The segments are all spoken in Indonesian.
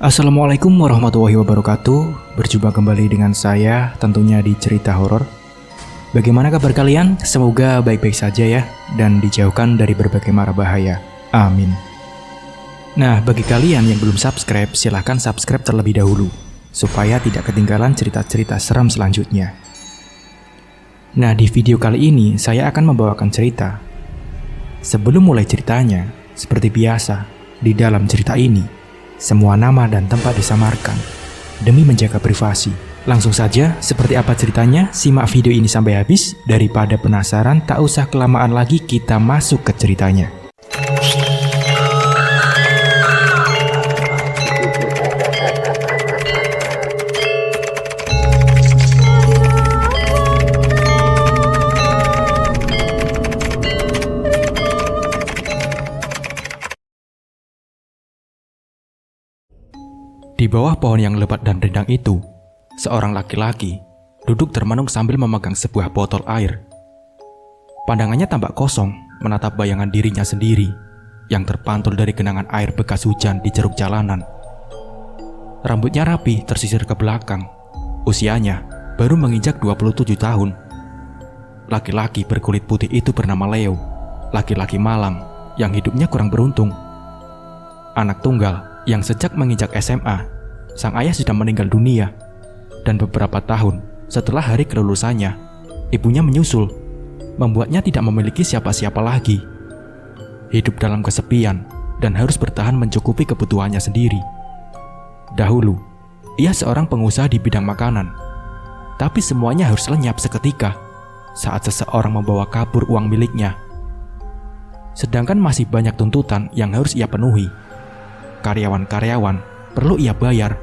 Assalamualaikum warahmatullahi wabarakatuh. Berjumpa kembali dengan saya tentunya di cerita horor. Bagaimana kabar kalian? Semoga baik-baik saja ya, dan dijauhkan dari berbagai mara bahaya. Amin. Nah, bagi kalian yang belum subscribe, silahkan subscribe terlebih dahulu supaya tidak ketinggalan cerita-cerita seram selanjutnya. Nah, di video kali ini saya akan membawakan cerita. Sebelum mulai ceritanya, seperti biasa, di dalam cerita ini semua nama dan tempat disamarkan demi menjaga privasi. Langsung saja, seperti apa ceritanya? Simak video ini sampai habis. Daripada penasaran, tak usah kelamaan lagi, kita masuk ke ceritanya. Di bawah pohon yang lebat dan rindang itu, seorang laki-laki duduk termenung sambil memegang sebuah botol air. Pandangannya tampak kosong, menatap bayangan dirinya sendiri yang terpantul dari genangan air bekas hujan di ceruk jalanan. Rambutnya rapi tersisir ke belakang. Usianya baru menginjak 27 tahun. Laki-laki berkulit putih itu bernama Leo, laki-laki malang yang hidupnya kurang beruntung. Anak tunggal yang sejak menginjak SMA, sang ayah sudah meninggal dunia, dan beberapa tahun setelah hari kelulusannya, ibunya menyusul, membuatnya tidak memiliki siapa-siapa lagi. Hidup dalam kesepian dan harus bertahan mencukupi kebutuhannya sendiri. Dahulu, ia seorang pengusaha di bidang makanan, tapi semuanya harus lenyap seketika saat seseorang membawa kabur uang miliknya. Sedangkan masih banyak tuntutan yang harus ia penuhi. Karyawan-karyawan perlu ia bayar,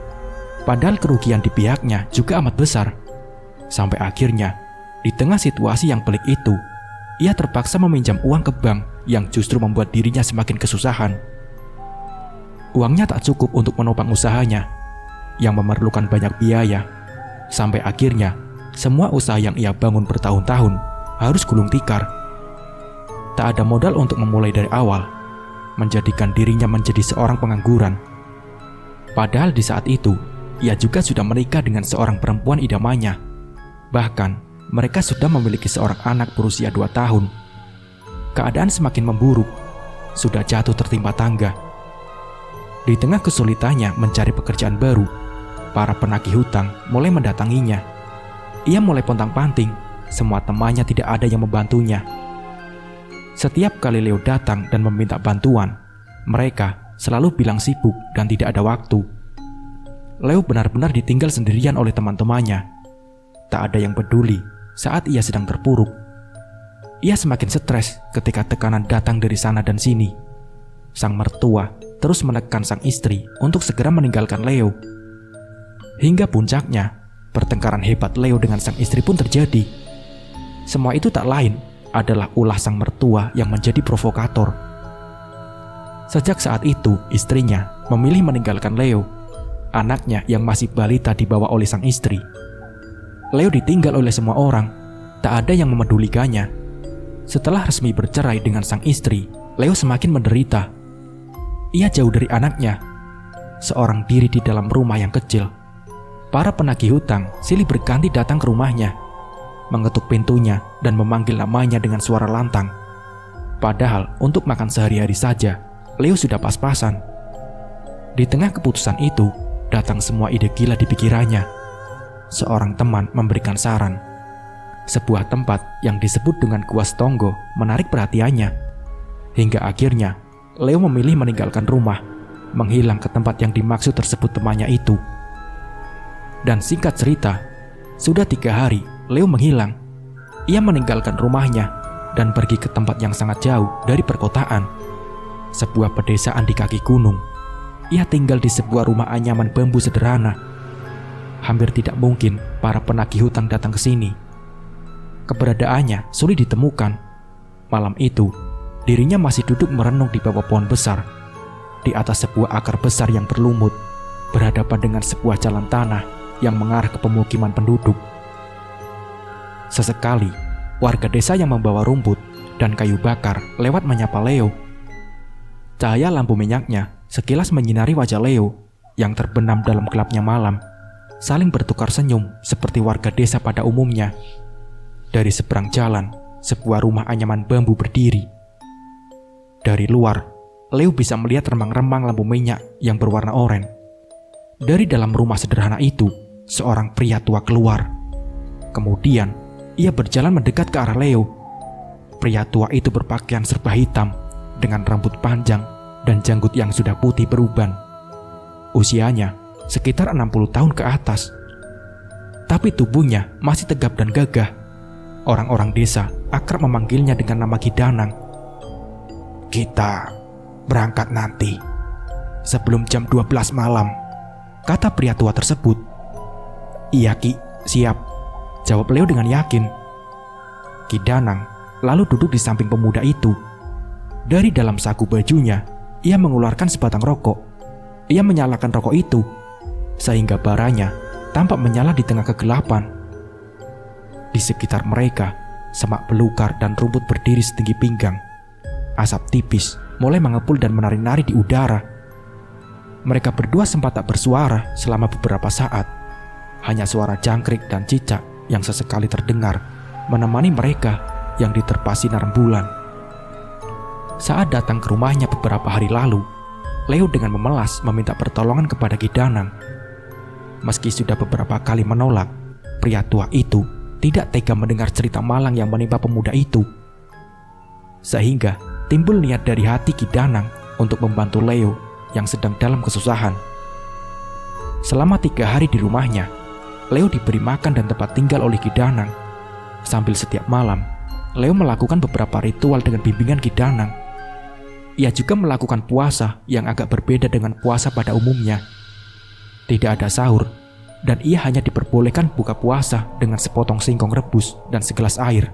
padahal kerugian di pihaknya juga amat besar. Sampai akhirnya, di tengah situasi yang pelik itu, ia terpaksa meminjam uang ke bank yang justru membuat dirinya semakin kesusahan. Uangnya tak cukup untuk menopang usahanya, yang memerlukan banyak biaya. Sampai akhirnya, semua usaha yang ia bangun bertahun-tahun harus gulung tikar. Tak ada modal untuk memulai dari awal, menjadikan dirinya menjadi seorang pengangguran. Padahal di saat itu, ia juga sudah menikah dengan seorang perempuan idamannya. Bahkan, mereka sudah memiliki seorang anak berusia 2 tahun. Keadaan semakin memburuk, sudah jatuh tertimpa tangga. Di tengah kesulitannya mencari pekerjaan baru, para penagih hutang mulai mendatanginya. Ia mulai pontang-panting, semua temannya tidak ada yang membantunya. Setiap kali Leo datang dan meminta bantuan, mereka selalu bilang sibuk dan tidak ada waktu. Leo benar-benar ditinggal sendirian oleh teman-temannya. Tak ada yang peduli saat ia sedang terpuruk. Ia semakin stres ketika tekanan datang dari sana dan sini. Sang mertua terus menekan sang istri untuk segera meninggalkan Leo. Hingga puncaknya, pertengkaran hebat Leo dengan sang istri pun terjadi. Semua itu tak lain adalah ulah sang mertua yang menjadi provokator. Sejak saat itu, istrinya memilih meninggalkan Leo. Anaknya yang masih balita dibawa oleh sang istri. Leo ditinggal oleh semua orang, tak ada yang memedulikannya. Setelah resmi bercerai dengan sang istri, Leo semakin menderita. Ia jauh dari anaknya, seorang diri di dalam rumah yang kecil. Para penagih hutang silih berganti datang ke rumahnya, mengetuk pintunya dan memanggil namanya dengan suara lantang. Padahal untuk makan sehari-hari saja, Leo sudah pas-pasan. Di tengah keputusan itu, datang semua ide gila di pikirannya. Seorang teman memberikan saran. Sebuah tempat yang disebut dengan Gua Stonggo menarik perhatiannya. Hingga akhirnya, Leo memilih meninggalkan rumah, menghilang ke tempat yang dimaksud tersebut temannya itu. Dan singkat cerita, sudah 3 hari Leo menghilang. Ia meninggalkan rumahnya dan pergi ke tempat yang sangat jauh dari perkotaan. Sebuah pedesaan di kaki gunung. Ia tinggal di sebuah rumah anyaman bambu sederhana. Hampir tidak mungkin para penagih hutang datang ke sini. Keberadaannya sulit ditemukan. Malam itu, dirinya masih duduk merenung di bawah pohon besar, di atas sebuah akar besar yang berlumut, berhadapan dengan sebuah jalan tanah yang mengarah ke pemukiman penduduk. Sesekali, warga desa yang membawa rumput dan kayu bakar lewat menyapa Leo. Cahaya lampu minyaknya sekilas menyinari wajah Leo, yang terbenam dalam gelapnya malam saling bertukar senyum seperti warga desa pada umumnya. Dari seberang jalan, sebuah rumah anyaman bambu berdiri. Dari luar, Leo bisa melihat remang-remang lampu minyak yang berwarna oranye. Dari dalam rumah sederhana itu, seorang pria tua keluar. Kemudian, ia berjalan mendekat ke arah Leo. Pria tua itu berpakaian serba hitam dengan rambut panjang dan janggut yang sudah putih beruban. Usianya sekitar 60 tahun ke atas. Tapi tubuhnya masih tegap dan gagah. Orang-orang desa akrab memanggilnya dengan nama Ki Danang. "Kita berangkat nanti sebelum jam 12 malam," kata pria tua tersebut. "Iya Ki, siap," jawab Leo dengan yakin. Ki Danang lalu duduk di samping pemuda itu. Dari dalam saku bajunya, ia mengeluarkan sebatang rokok. Ia menyalakan rokok itu, sehingga baranya tampak menyala di tengah kegelapan. Di sekitar mereka, semak belukar dan rumput berdiri setinggi pinggang. Asap tipis mulai mengepul dan menari-nari di udara. Mereka berdua sempat tak bersuara selama beberapa saat. Hanya suara jangkrik dan cicak yang sesekali terdengar menemani mereka yang diterpa sinar bulan. Saat datang ke rumahnya beberapa hari lalu, Leo dengan memelas meminta pertolongan kepada Ki Danang. Meski sudah beberapa kali menolak, pria tua itu tidak tega mendengar cerita malang yang menimpa pemuda itu. Sehingga timbul niat dari hati Ki Danang untuk membantu Leo yang sedang dalam kesusahan. Selama 3 hari di rumahnya, Leo diberi makan dan tempat tinggal oleh Ki Danang. Sambil setiap malam, Leo melakukan beberapa ritual dengan bimbingan Ki Danang. Ia juga melakukan puasa yang agak berbeda dengan puasa pada umumnya. Tidak ada sahur, dan ia hanya diperbolehkan buka puasa dengan sepotong singkong rebus dan segelas air.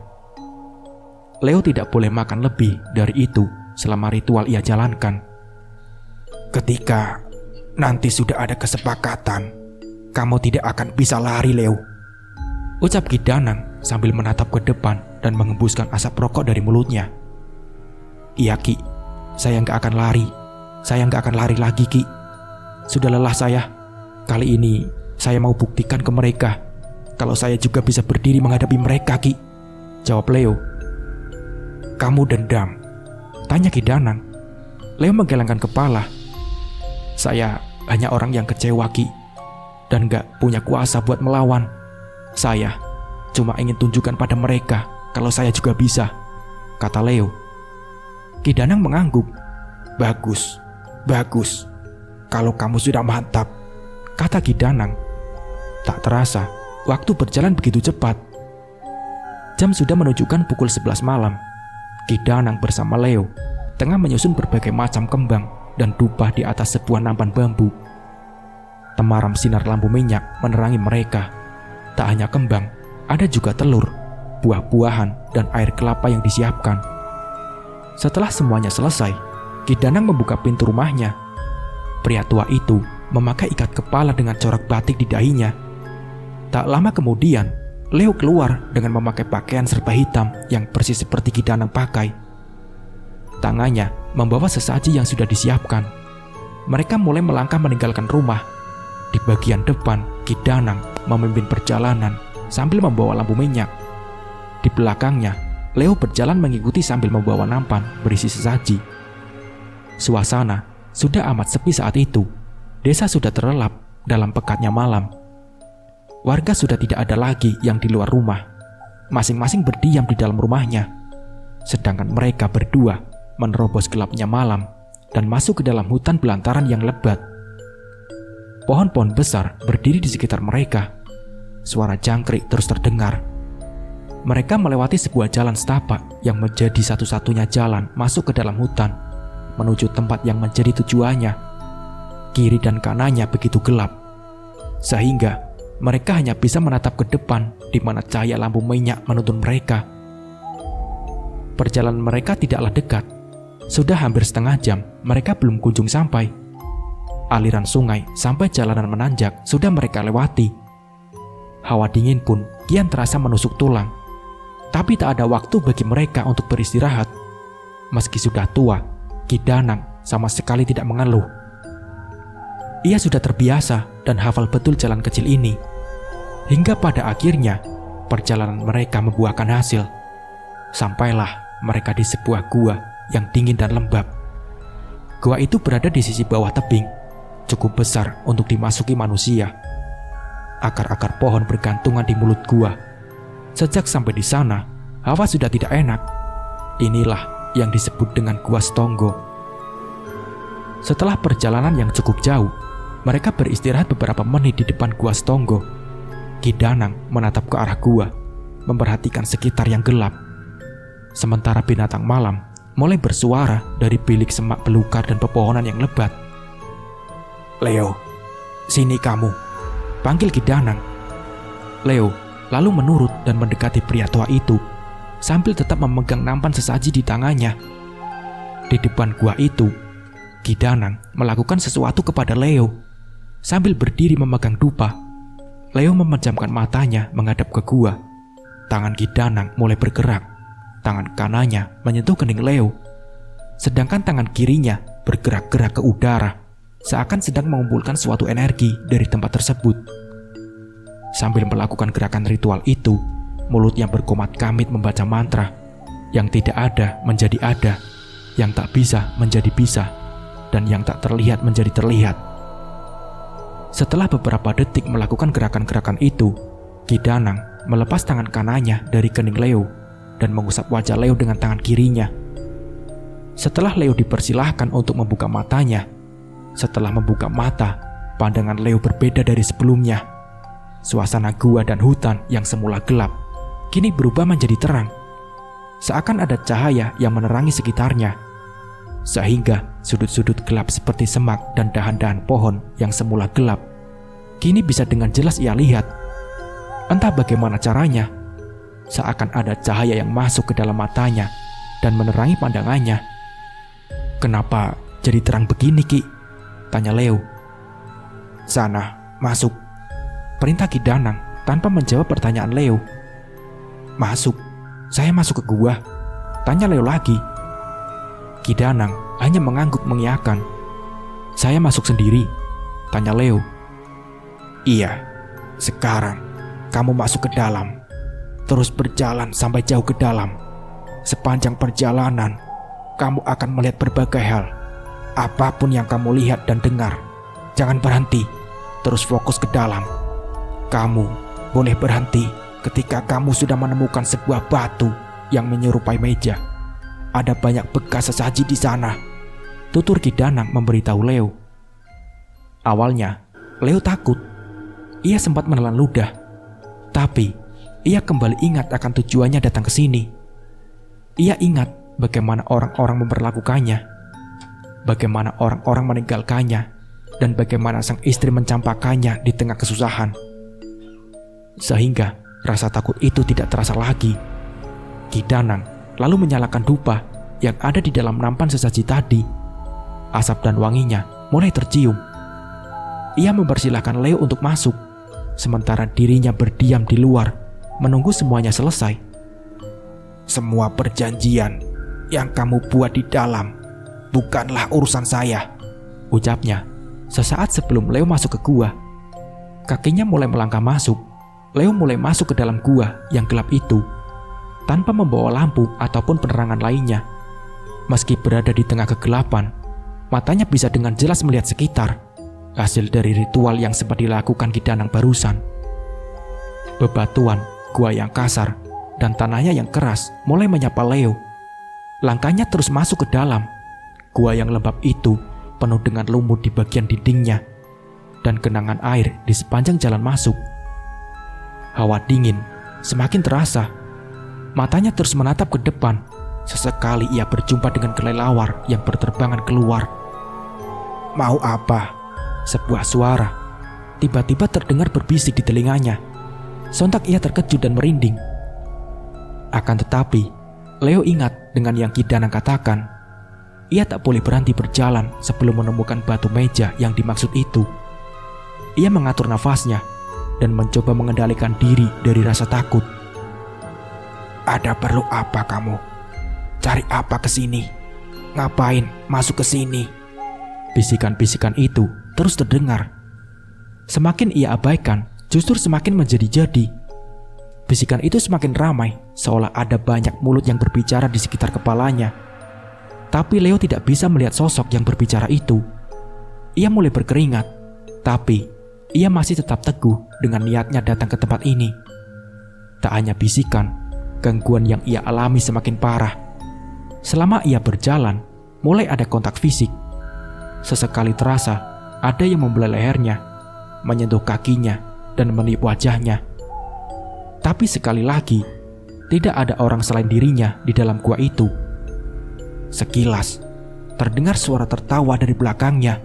Leo tidak boleh makan lebih dari itu selama ritual ia jalankan. "Ketika nanti sudah ada kesepakatan, kamu tidak akan bisa lari, Leo," ucap Ki Danang sambil menatap ke depan dan mengembuskan asap rokok dari mulutnya. "Iya Ki, saya nggak akan lari. Saya nggak akan lari lagi, Ki. Sudah lelah saya. Kali ini saya mau buktikan ke mereka kalau saya juga bisa berdiri menghadapi mereka, Ki," jawab Leo. "Kamu dendam?" tanya Ki Danang. Leo menggelengkan kepala. "Saya hanya orang yang kecewa, Ki, dan nggak punya kuasa buat melawan. Saya cuma ingin tunjukkan pada mereka kalau saya juga bisa," kata Leo. Ki Danang mengangguk. Bagus. Kalau kamu sudah mantap," kata Ki Danang. Tak terasa, waktu berjalan begitu cepat. Jam sudah menunjukkan pukul 11 malam. Ki Danang bersama Leo tengah menyusun berbagai macam kembang dan dupa di atas sebuah nampan bambu. Temaram sinar lampu minyak menerangi mereka. Tak hanya kembang, ada juga telur, buah-buahan, dan air kelapa yang disiapkan. Setelah semuanya selesai, Ki Danang membuka pintu rumahnya. Pria tua itu memakai ikat kepala dengan corak batik di dahinya. Tak lama kemudian, Leo keluar dengan memakai pakaian serba hitam yang persis seperti Ki Danang pakai. Tangannya membawa sesaji yang sudah disiapkan. Mereka mulai melangkah meninggalkan rumah. Di bagian depan, Ki Danang memimpin perjalanan sambil membawa lampu minyak. Di belakangnya, Leo berjalan mengikuti sambil membawa nampan berisi sesaji. Suasana sudah amat sepi saat itu. Desa sudah terlelap dalam pekatnya malam. Warga sudah tidak ada lagi yang di luar rumah. Masing-masing berdiam di dalam rumahnya. Sedangkan mereka berdua menerobos gelapnya malam dan masuk ke dalam hutan belantaran yang lebat. Pohon-pohon besar berdiri di sekitar mereka. Suara jangkrik terus terdengar. Mereka melewati sebuah jalan setapak yang menjadi satu-satunya jalan masuk ke dalam hutan, menuju tempat yang menjadi tujuannya. Kiri dan kanannya begitu gelap, sehingga mereka hanya bisa menatap ke depan di mana cahaya lampu minyak menuntun mereka. Perjalanan mereka tidaklah dekat. Sudah hampir setengah jam, mereka belum kunjung sampai. Aliran sungai sampai jalanan menanjak sudah mereka lewati. Hawa dingin pun kian terasa menusuk tulang. Tapi tak ada waktu bagi mereka untuk beristirahat. Meski sudah tua, Ki Danang sama sekali tidak mengeluh. Ia sudah terbiasa dan hafal betul jalan kecil ini. Hingga pada akhirnya, perjalanan mereka membuahkan hasil. Sampailah mereka di sebuah gua yang dingin dan lembab. Gua itu berada di sisi bawah tebing, cukup besar untuk dimasuki manusia. Akar-akar pohon bergantungan di mulut gua. Sejak sampai di sana, hawa sudah tidak enak. Inilah yang disebut dengan Gua Stonggo. Setelah perjalanan yang cukup jauh, mereka beristirahat beberapa menit di depan Gua Stonggo. Ki Danang menatap ke arah gua, memperhatikan sekitar yang gelap. Sementara binatang malam mulai bersuara dari bilik semak belukar dan pepohonan yang lebat. "Leo, sini kamu," panggil Ki Danang. Leo lalu menurut dan mendekati pria tua itu, sambil tetap memegang nampan sesaji di tangannya. Di depan gua itu, Ki Danang melakukan sesuatu kepada Leo. Sambil berdiri memegang dupa, Leo memejamkan matanya menghadap ke gua. Tangan Ki Danang mulai bergerak. Tangan kanannya menyentuh kening Leo, sedangkan tangan kirinya bergerak-gerak ke udara, seakan sedang mengumpulkan suatu energi dari tempat tersebut. Sambil melakukan gerakan ritual itu, mulutnya berkomat-kamit membaca mantra. Yang tidak ada menjadi ada, yang tak bisa menjadi bisa, dan yang tak terlihat menjadi terlihat. Setelah beberapa detik melakukan gerakan-gerakan itu, Ki Danang melepas tangan kanannya dari kening Leo dan mengusap wajah Leo dengan tangan kirinya. Setelah Leo dipersilahkan untuk membuka matanya, setelah membuka mata, pandangan Leo berbeda dari sebelumnya. Suasana gua dan hutan yang semula gelap kini berubah menjadi terang. Seakan ada cahaya yang menerangi sekitarnya, sehingga sudut-sudut gelap seperti semak dan dahan-dahan pohon yang semula gelap kini bisa dengan jelas ia lihat. Entah bagaimana caranya, seakan ada cahaya yang masuk ke dalam matanya dan menerangi pandangannya. "Kenapa jadi terang begini, Ki?" tanya Leo. "Sana, masuk," perintah Ki Danang tanpa menjawab pertanyaan Leo. "Masuk? Saya masuk ke gua?" tanya Leo lagi. Ki Danang hanya mengangguk mengiyakan. "Saya masuk sendiri?" tanya Leo. "Iya, sekarang kamu masuk ke dalam. Terus berjalan sampai jauh ke dalam. Sepanjang perjalanan, kamu akan melihat berbagai hal. Apapun yang kamu lihat dan dengar, jangan berhenti. Terus fokus ke dalam. Kamu boleh berhenti ketika kamu sudah menemukan sebuah batu yang menyerupai meja. Ada banyak bekas sesaji di sana," tutur Ki Danang memberitahu Leo. Awalnya, Leo takut. Ia sempat menelan ludah. Tapi, ia kembali ingat akan tujuannya datang ke sini. Ia ingat bagaimana orang-orang memperlakukannya, bagaimana orang-orang meninggalkannya, dan bagaimana sang istri mencampakkannya di tengah kesusahan. Sehingga rasa takut itu tidak terasa lagi. Ki Danang lalu menyalakan dupa yang ada di dalam nampan sesaji tadi. Asap dan wanginya mulai tercium. Ia mempersilahkan Leo untuk masuk, sementara dirinya berdiam di luar, menunggu semuanya selesai. "Semua perjanjian yang kamu buat di dalam bukanlah urusan saya," ucapnya sesaat sebelum Leo masuk ke gua. Kakinya mulai melangkah masuk. Leo mulai masuk ke dalam gua yang gelap itu, tanpa membawa lampu ataupun penerangan lainnya. Meski berada di tengah kegelapan, matanya bisa dengan jelas melihat sekitar, hasil dari ritual yang sempat dilakukan Ki Danang barusan. Bebatuan, gua yang kasar, dan tanahnya yang keras mulai menyapa Leo. Langkahnya terus masuk ke dalam. Gua yang lembab itu penuh dengan lumut di bagian dindingnya, dan genangan air di sepanjang jalan masuk. Hawa dingin semakin terasa. Matanya terus menatap ke depan. Sesekali ia berjumpa dengan kelelawar yang berterbangan keluar. "Mau apa?" Sebuah suara tiba-tiba terdengar berbisik di telinganya. Sontak ia terkejut dan merinding. Akan tetapi, Leo ingat dengan yang Ki Danang katakan. Ia tak boleh berhenti berjalan sebelum menemukan batu meja yang dimaksud itu. Ia mengatur nafasnya dan mencoba mengendalikan diri dari rasa takut. "Ada perlu apa kamu? Cari apa ke sini? Ngapain masuk ke sini?" Bisikan-bisikan itu terus terdengar. Semakin ia abaikan, justru semakin menjadi-jadi. Bisikan itu semakin ramai, seolah ada banyak mulut yang berbicara di sekitar kepalanya. Tapi Leo tidak bisa melihat sosok yang berbicara itu. Ia mulai berkeringat, tapi ia masih tetap teguh dengan niatnya datang ke tempat ini. Tak hanya bisikan, gangguan yang ia alami semakin parah. Selama ia berjalan, mulai ada kontak fisik. Sesekali terasa ada yang membelah lehernya, menyentuh kakinya, dan meniup wajahnya. Tapi sekali lagi, tidak ada orang selain dirinya di dalam gua itu. Sekilas, terdengar suara tertawa dari belakangnya.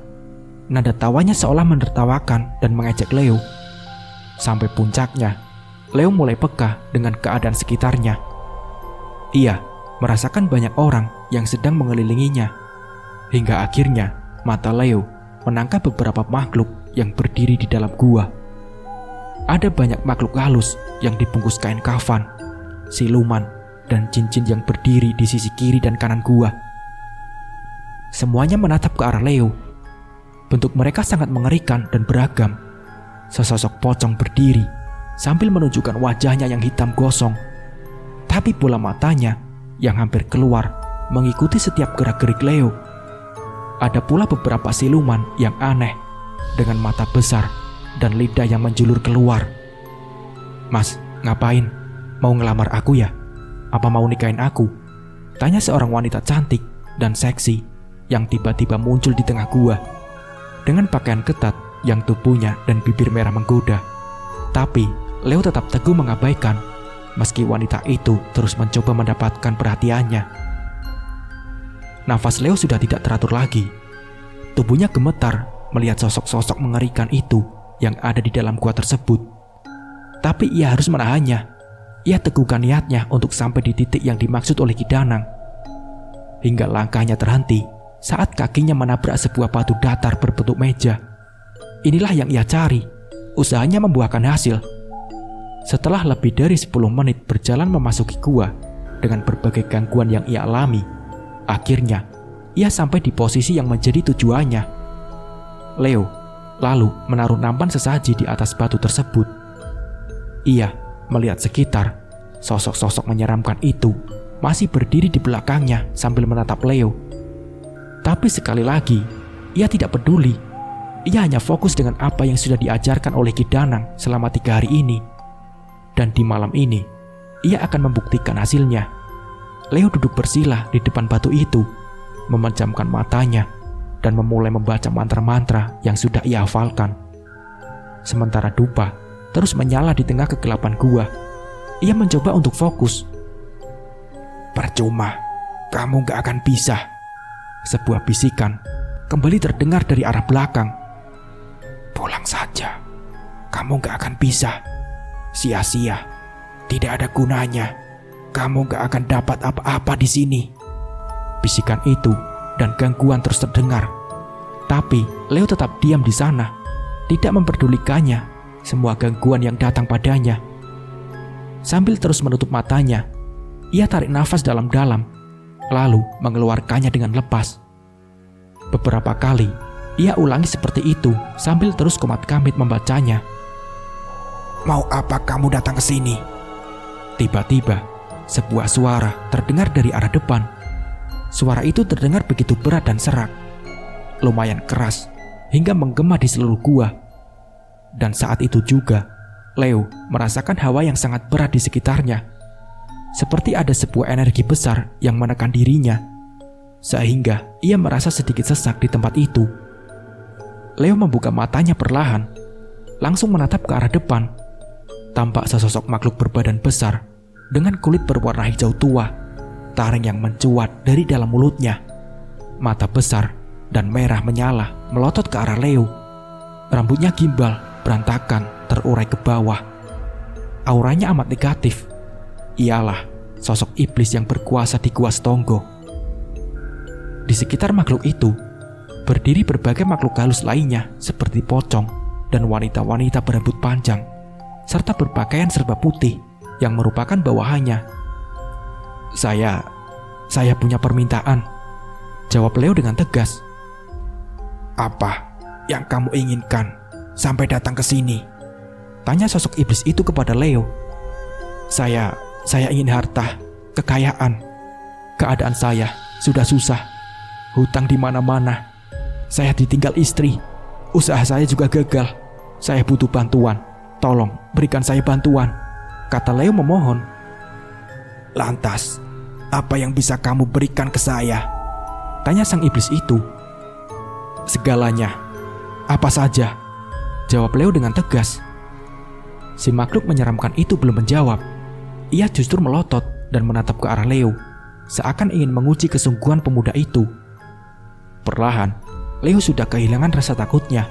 Nada tawanya seolah menertawakan dan mengejek Leo. Sampai puncaknya, Leo mulai peka dengan keadaan sekitarnya. Ia merasakan banyak orang yang sedang mengelilinginya. Hingga akhirnya, mata Leo menangkap beberapa makhluk yang berdiri di dalam gua. Ada banyak makhluk halus yang dibungkus kain kafan, siluman, dan cincin yang berdiri di sisi kiri dan kanan gua. Semuanya menatap ke arah Leo. Bentuk mereka sangat mengerikan dan beragam. Sesosok pocong berdiri sambil menunjukkan wajahnya yang hitam gosong. Tapi bola matanya yang hampir keluar mengikuti setiap gerak-gerik Leo. Ada pula beberapa siluman yang aneh dengan mata besar dan lidah yang menjulur keluar. "Mas, ngapain? Mau ngelamar aku ya? Apa mau nikahin aku?" tanya seorang wanita cantik dan seksi yang tiba-tiba muncul di tengah gua. Dengan pakaian ketat yang tubuhnya dan bibir merah menggoda. Tapi Leo tetap teguh mengabaikan, meski wanita itu terus mencoba mendapatkan perhatiannya. Nafas Leo sudah tidak teratur lagi. Tubuhnya gemetar melihat sosok-sosok mengerikan itu yang ada di dalam gua tersebut. Tapi ia harus menahannya. Ia teguhkan niatnya untuk sampai di titik yang dimaksud oleh Ki Danang. Hingga langkahnya terhenti saat kakinya menabrak sebuah batu datar berbentuk meja. Inilah yang ia cari. Usahanya membuahkan hasil. Setelah lebih dari 10 menit berjalan memasuki gua dengan berbagai gangguan yang ia alami, akhirnya ia sampai di posisi yang menjadi tujuannya. Leo lalu menaruh nampan sesaji di atas batu tersebut. Ia melihat sekitar. Sosok-sosok menyeramkan itu masih berdiri di belakangnya sambil menatap Leo. Tapi sekali lagi, ia tidak peduli. Ia hanya fokus dengan apa yang sudah diajarkan oleh Ki Danang selama 3 hari ini. Dan di malam ini, ia akan membuktikan hasilnya. Leo duduk bersila di depan batu itu, memejamkan matanya, dan memulai membaca mantra-mantra yang sudah ia hafalkan. Sementara dupa terus menyala di tengah kegelapan gua. Ia mencoba untuk fokus. "Percuma, kamu gak akan bisa." Sebuah bisikan kembali terdengar dari arah belakang. "Pulang saja, kamu gak akan bisa. Sia-sia, tidak ada gunanya. Kamu gak akan dapat apa-apa di sini." Bisikan itu dan gangguan terus terdengar. Tapi Leo tetap diam di sana, tidak memperdulikannya semua gangguan yang datang padanya. Sambil terus menutup matanya, ia tarik nafas dalam-dalam, lalu mengeluarkannya dengan lepas. Beberapa kali, ia ulangi seperti itu sambil terus komat-kamit membacanya. "Mau apa kamu datang ke sini?" Tiba-tiba, sebuah suara terdengar dari arah depan. Suara itu terdengar begitu berat dan serak, lumayan keras, hingga menggema di seluruh gua. Dan saat itu juga, Leo merasakan hawa yang sangat berat di sekitarnya. Seperti ada sebuah energi besar yang menekan dirinya, sehingga ia merasa sedikit sesak di tempat itu. Leo membuka matanya perlahan, langsung menatap ke arah depan. Tampak sesosok makhluk berbadan besar dengan kulit berwarna hijau tua, taring yang mencuat dari dalam mulutnya. Mata besar dan merah menyala melotot ke arah Leo. Rambutnya gimbal, berantakan, terurai ke bawah. Auranya amat negatif. Ialah sosok iblis yang berkuasa di Gua Setonggo. Di sekitar makhluk itu berdiri berbagai makhluk halus lainnya seperti pocong dan wanita-wanita berambut panjang serta berpakaian serba putih yang merupakan bawahannya. Saya punya permintaan," jawab Leo dengan tegas. "Apa? yang kamu inginkan sampai datang ke sini?" tanya sosok iblis itu kepada Leo. Saya ingin harta, kekayaan. Keadaan saya sudah susah. Hutang di mana-mana. Saya ditinggal istri. Usaha saya juga gagal. Saya butuh bantuan. Tolong berikan saya bantuan," kata Leo memohon. "Lantas, apa yang bisa kamu berikan ke saya?" tanya sang iblis itu. "Segalanya. Apa saja?" jawab Leo dengan tegas. Si makhluk menyeramkan itu belum menjawab. Ia justru melotot dan menatap ke arah Leo, seakan ingin menguji kesungguhan pemuda itu. Perlahan, Leo sudah kehilangan rasa takutnya.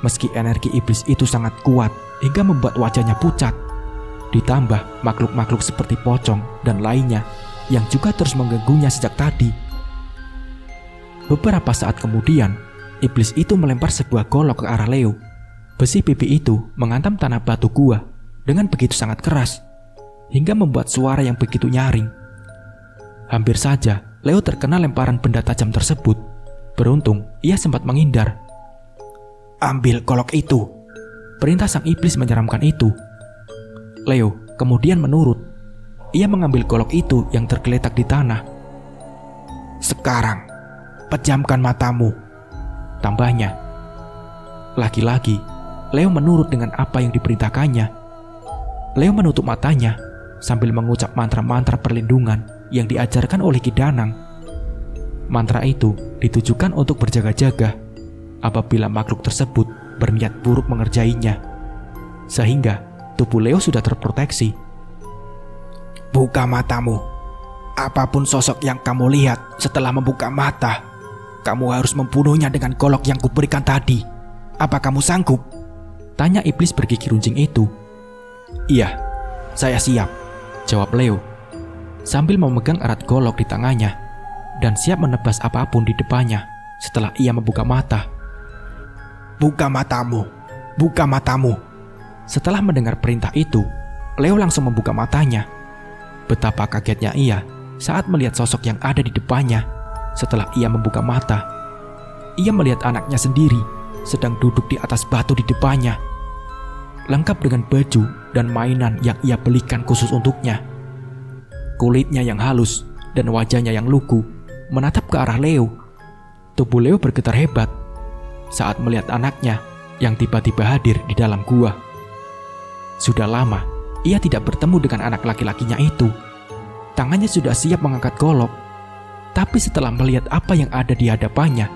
Meski energi iblis itu sangat kuat hingga membuat wajahnya pucat, ditambah makhluk-makhluk seperti pocong dan lainnya yang juga terus mengganggunya sejak tadi. Beberapa saat kemudian, iblis itu melempar sebuah golok ke arah Leo. Besi pipi itu menghantam tanah batu gua dengan begitu sangat keras, hingga membuat suara yang begitu nyaring. Hampir saja Leo terkena lemparan benda tajam tersebut. Beruntung, ia sempat menghindar. "Ambil golok itu," perintah sang iblis menyeramkan itu. Leo kemudian menurut. Ia mengambil golok itu yang tergeletak di tanah. "Sekarang, pejamkan matamu," tambahnya. Lagi-lagi, Leo menurut dengan apa yang diperintahkannya. Leo menutup matanya sambil mengucap mantra-mantra perlindungan yang diajarkan oleh Ki Danang. Mantra itu ditujukan untuk berjaga-jaga apabila makhluk tersebut berniat buruk mengerjainya, sehingga tubuh Leo sudah terproteksi. "Buka matamu. Apapun sosok yang kamu lihat setelah membuka mata, kamu harus membunuhnya dengan golok yang kuberikan tadi. Apa kamu sanggup?" tanya iblis bergigi runcing itu. "Iya, saya siap," jawab Leo sambil memegang erat golok di tangannya dan siap menebas apapun di depannya setelah ia membuka mata. "Buka matamu, buka matamu." Setelah mendengar perintah itu, Leo langsung membuka matanya. Betapa kagetnya ia saat melihat sosok yang ada di depannya. Setelah ia membuka mata, ia melihat anaknya sendiri sedang duduk di atas batu di depannya, lengkap dengan baju dan mainan yang ia belikan khusus untuknya. Kulitnya yang halus dan wajahnya yang lugu menatap ke arah Leo. Tubuh Leo bergetar hebat saat melihat anaknya yang tiba-tiba hadir di dalam gua. Sudah lama ia tidak bertemu dengan anak laki-lakinya itu. Tangannya sudah siap mengangkat golok, tapi setelah melihat apa yang ada di hadapannya,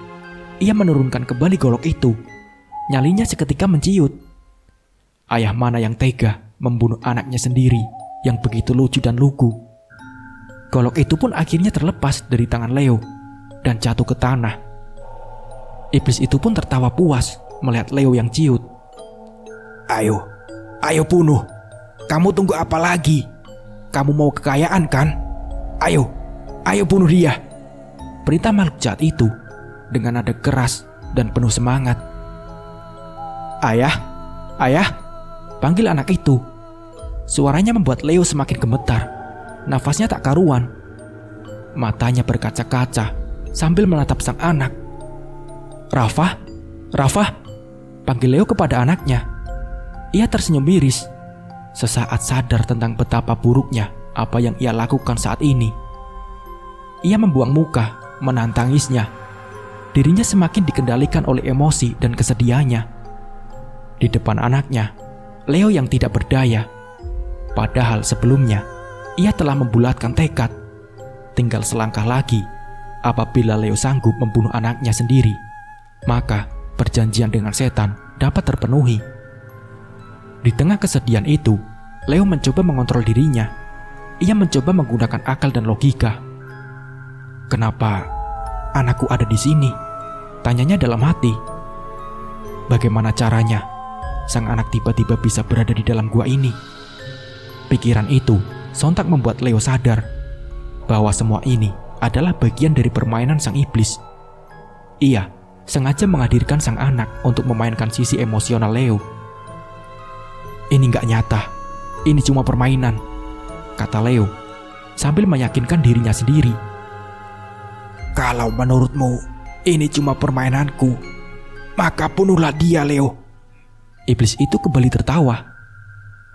ia menurunkan kembali golok itu. Nyalinya seketika menciut. Ayah mana yang tega membunuh anaknya sendiri yang begitu lucu dan lugu. Golok itu pun akhirnya terlepas dari tangan Leo dan jatuh ke tanah. Iblis itu pun tertawa puas melihat Leo yang ciut. Ayo bunuh. Kamu tunggu apa lagi? Kamu mau kekayaan kan? Ayo bunuh dia," perintah makhluk jahat itu dengan nada keras dan penuh semangat. Ayah, panggil anak itu. Suaranya membuat Leo semakin gemetar. Nafasnya tak karuan. Matanya berkaca-kaca sambil menatap sang anak. Rafa, panggil Leo kepada anaknya. Ia tersenyum miris, sesaat sadar tentang betapa buruknya apa yang ia lakukan saat ini. Ia membuang muka, menahan tangisnya. Dirinya semakin dikendalikan oleh emosi dan kesedihannya. Di depan anaknya, Leo yang tidak berdaya. Padahal sebelumnya ia telah membulatkan tekad. Tinggal selangkah lagi, apabila Leo sanggup membunuh anaknya sendiri, maka perjanjian dengan setan dapat terpenuhi. Di tengah kesedihan itu, Leo mencoba mengontrol dirinya. Ia mencoba menggunakan akal dan logika. "Kenapa anakku ada di sini?" tanyanya dalam hati. Bagaimana caranya sang anak tiba-tiba bisa berada di dalam gua ini? Pikiran itu sontak membuat Leo sadar bahwa semua ini adalah bagian dari permainan sang iblis. Ia sengaja menghadirkan sang anak untuk memainkan sisi emosional Leo. "Ini gak nyata, ini cuma permainan," kata Leo sambil meyakinkan dirinya sendiri. "Kalau menurutmu ini cuma permainanku, Maka bunuhlah dia, Leo. Iblis itu kembali tertawa.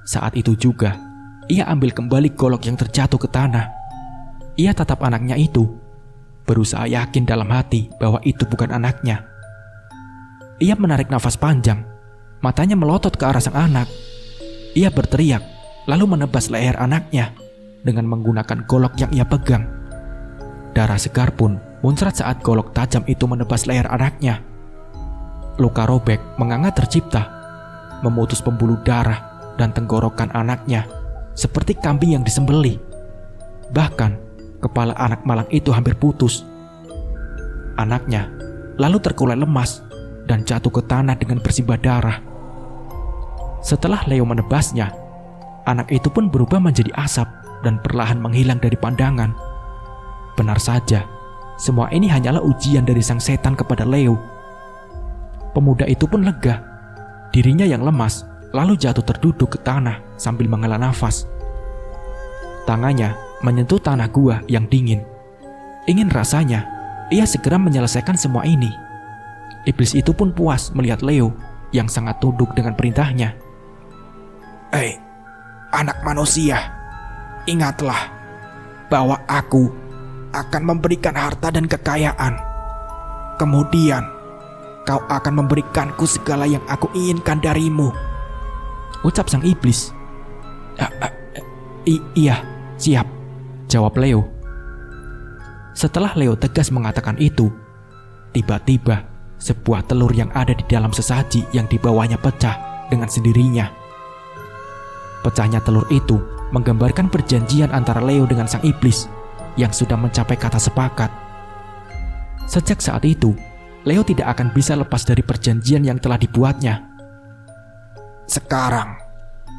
Saat itu juga, ia ambil kembali golok yang terjatuh ke tanah. Ia tatap anaknya itu, berusaha yakin dalam hati bahwa itu bukan anaknya. Ia menarik nafas panjang, matanya melotot ke arah sang anak. Ia berteriak, lalu menebas leher anaknya dengan menggunakan golok yang ia pegang. Darah segar pun muncrat saat golok tajam itu menebas leher anaknya. Luka robek menganga tercipta, memutus pembuluh darah dan tenggorokan anaknya seperti kambing yang disembelih. Bahkan, kepala anak malang itu hampir putus. Anaknya lalu terkulai lemas dan jatuh ke tanah dengan bersimbah darah. Setelah Leo menebasnya, anak itu pun berubah menjadi asap dan perlahan menghilang dari pandangan. Benar saja, semua ini hanyalah ujian dari sang setan kepada Leo. Pemuda itu pun lega. Dirinya yang lemas lalu jatuh terduduk ke tanah sambil menghela nafas. Tangannya menyentuh tanah gua yang dingin. Ingin rasanya ia segera menyelesaikan semua ini. Iblis itu pun puas melihat Leo yang sangat tunduk dengan perintahnya. Hei, anak manusia, ingatlah bahwa aku akan memberikan harta dan kekayaan. Kemudian, kau akan memberikanku segala yang aku inginkan darimu, ucap sang iblis. Iya, siap, jawab Leo. Setelah Leo tegas mengatakan itu, tiba-tiba sebuah telur yang ada di dalam sesaji yang dibawanya pecah dengan sendirinya. Pecahnya telur itu menggambarkan perjanjian antara Leo dengan sang iblis yang sudah mencapai kata sepakat. Sejak saat itu, Leo tidak akan bisa lepas dari perjanjian yang telah dibuatnya. Sekarang,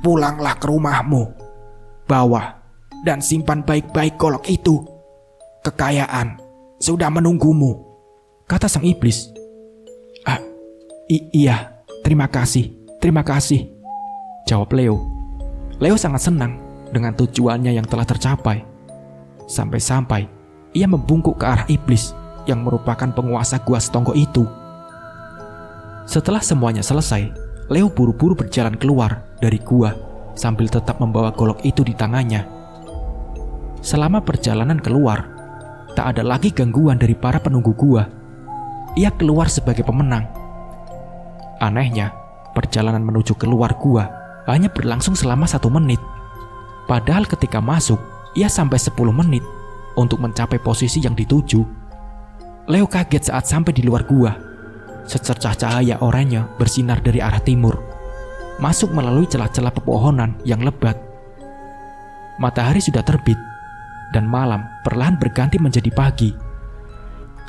pulanglah ke rumahmu. Bawa dan simpan baik-baik golok itu. Kekayaan sudah menunggumu, kata sang iblis. Iya, terima kasih, jawab Leo. Leo sangat senang dengan tujuannya yang telah tercapai. Sampai-sampai ia membungkuk ke arah iblis yang merupakan penguasa gua setonggo itu. Setelah semuanya selesai, Leo buru-buru berjalan keluar dari gua sambil tetap membawa golok itu di tangannya. Selama perjalanan keluar, tak ada lagi gangguan dari para penunggu gua. Ia keluar sebagai pemenang. Anehnya, perjalanan menuju keluar gua hanya berlangsung selama 1 menit. Padahal ketika masuk, ia sampai 10 menit untuk mencapai posisi yang dituju. Leo kaget saat sampai di luar gua. Secercah cahaya oranye bersinar dari arah timur, masuk melalui celah-celah pepohonan yang lebat. Matahari sudah terbit, dan malam perlahan berganti menjadi pagi.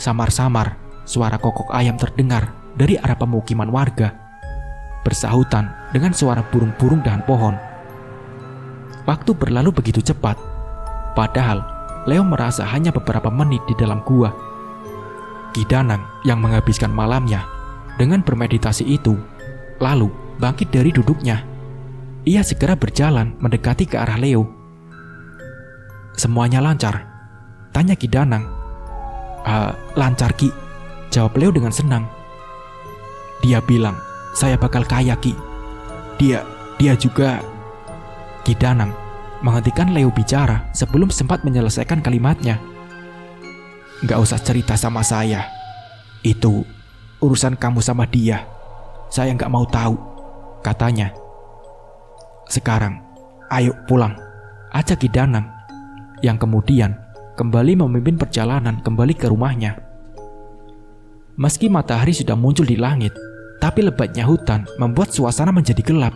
Samar-samar, suara kokok ayam terdengar dari arah pemukiman warga, bersahutan dengan suara burung-burung dahan pohon. Waktu berlalu begitu cepat, padahal Leo merasa hanya beberapa menit di dalam gua. Ki Danang yang menghabiskan malamnya dengan bermeditasi itu, lalu bangkit dari duduknya. Ia segera berjalan mendekati ke arah Leo. "Semuanya lancar?" tanya Ki Danang. Lancar, Ki," jawab Leo dengan senang. "Dia bilang saya bakal kaya, Ki. Dia juga..." Ki Danang menghentikan Leo bicara sebelum sempat menyelesaikan kalimatnya. "Gak usah cerita sama saya. Itu urusan kamu sama dia. Saya gak mau tahu," katanya. "Sekarang, ayo pulang," ajak Ki Danang, yang kemudian kembali memimpin perjalanan kembali ke rumahnya. Meski matahari sudah muncul di langit, tapi lebatnya hutan membuat suasana menjadi gelap,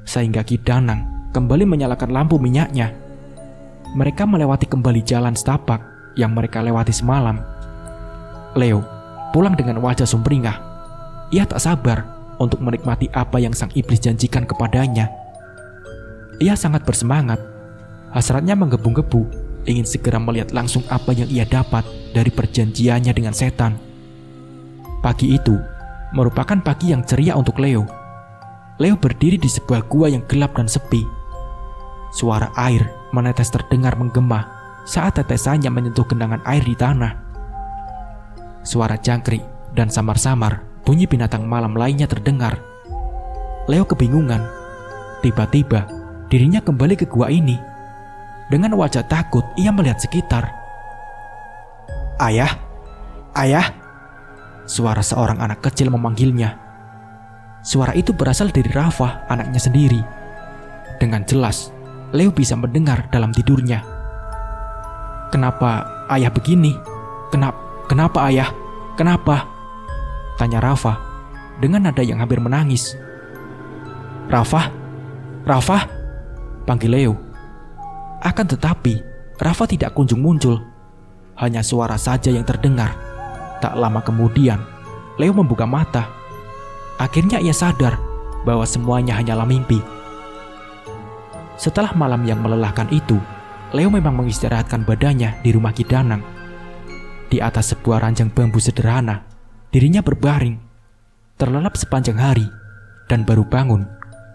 sehingga Ki Danang kembali menyalakan lampu minyaknya. Mereka melewati kembali jalan setapak yang mereka lewati semalam. Leo pulang dengan wajah sumringah. Ia tak sabar untuk menikmati apa yang sang iblis janjikan kepadanya. Ia sangat bersemangat. Hasratnya menggebu-gebu, ingin segera melihat langsung apa yang ia dapat dari perjanjiannya dengan setan. Pagi itu merupakan pagi yang ceria untuk Leo. Leo berdiri di sebuah gua yang gelap dan sepi. Suara air menetes terdengar menggema saat tetesannya menyentuh genangan air di tanah. Suara jangkrik dan samar-samar bunyi binatang malam lainnya terdengar. Leo kebingungan. Tiba-tiba, dirinya kembali ke gua ini. Dengan wajah takut, ia melihat sekitar. Ayah, ayah, Suara seorang anak kecil memanggilnya. Suara itu berasal dari Rafa, anaknya sendiri. Dengan jelas, Leo bisa mendengar dalam tidurnya. "Kenapa ayah begini? Kenapa ayah? Kenapa?" tanya Rafa dengan nada yang hampir menangis. "Rafa? Rafa?" panggil Leo. Akan tetapi, Rafa tidak kunjung muncul. Hanya suara saja yang terdengar. Tak lama kemudian, Leo membuka mata. Akhirnya ia sadar bahwa semuanya hanyalah mimpi. Setelah malam yang melelahkan itu, Leo memang mengistirahatkan badannya di rumah Ki Danang. Di atas sebuah ranjang bambu sederhana, dirinya berbaring, terlelap sepanjang hari, dan baru bangun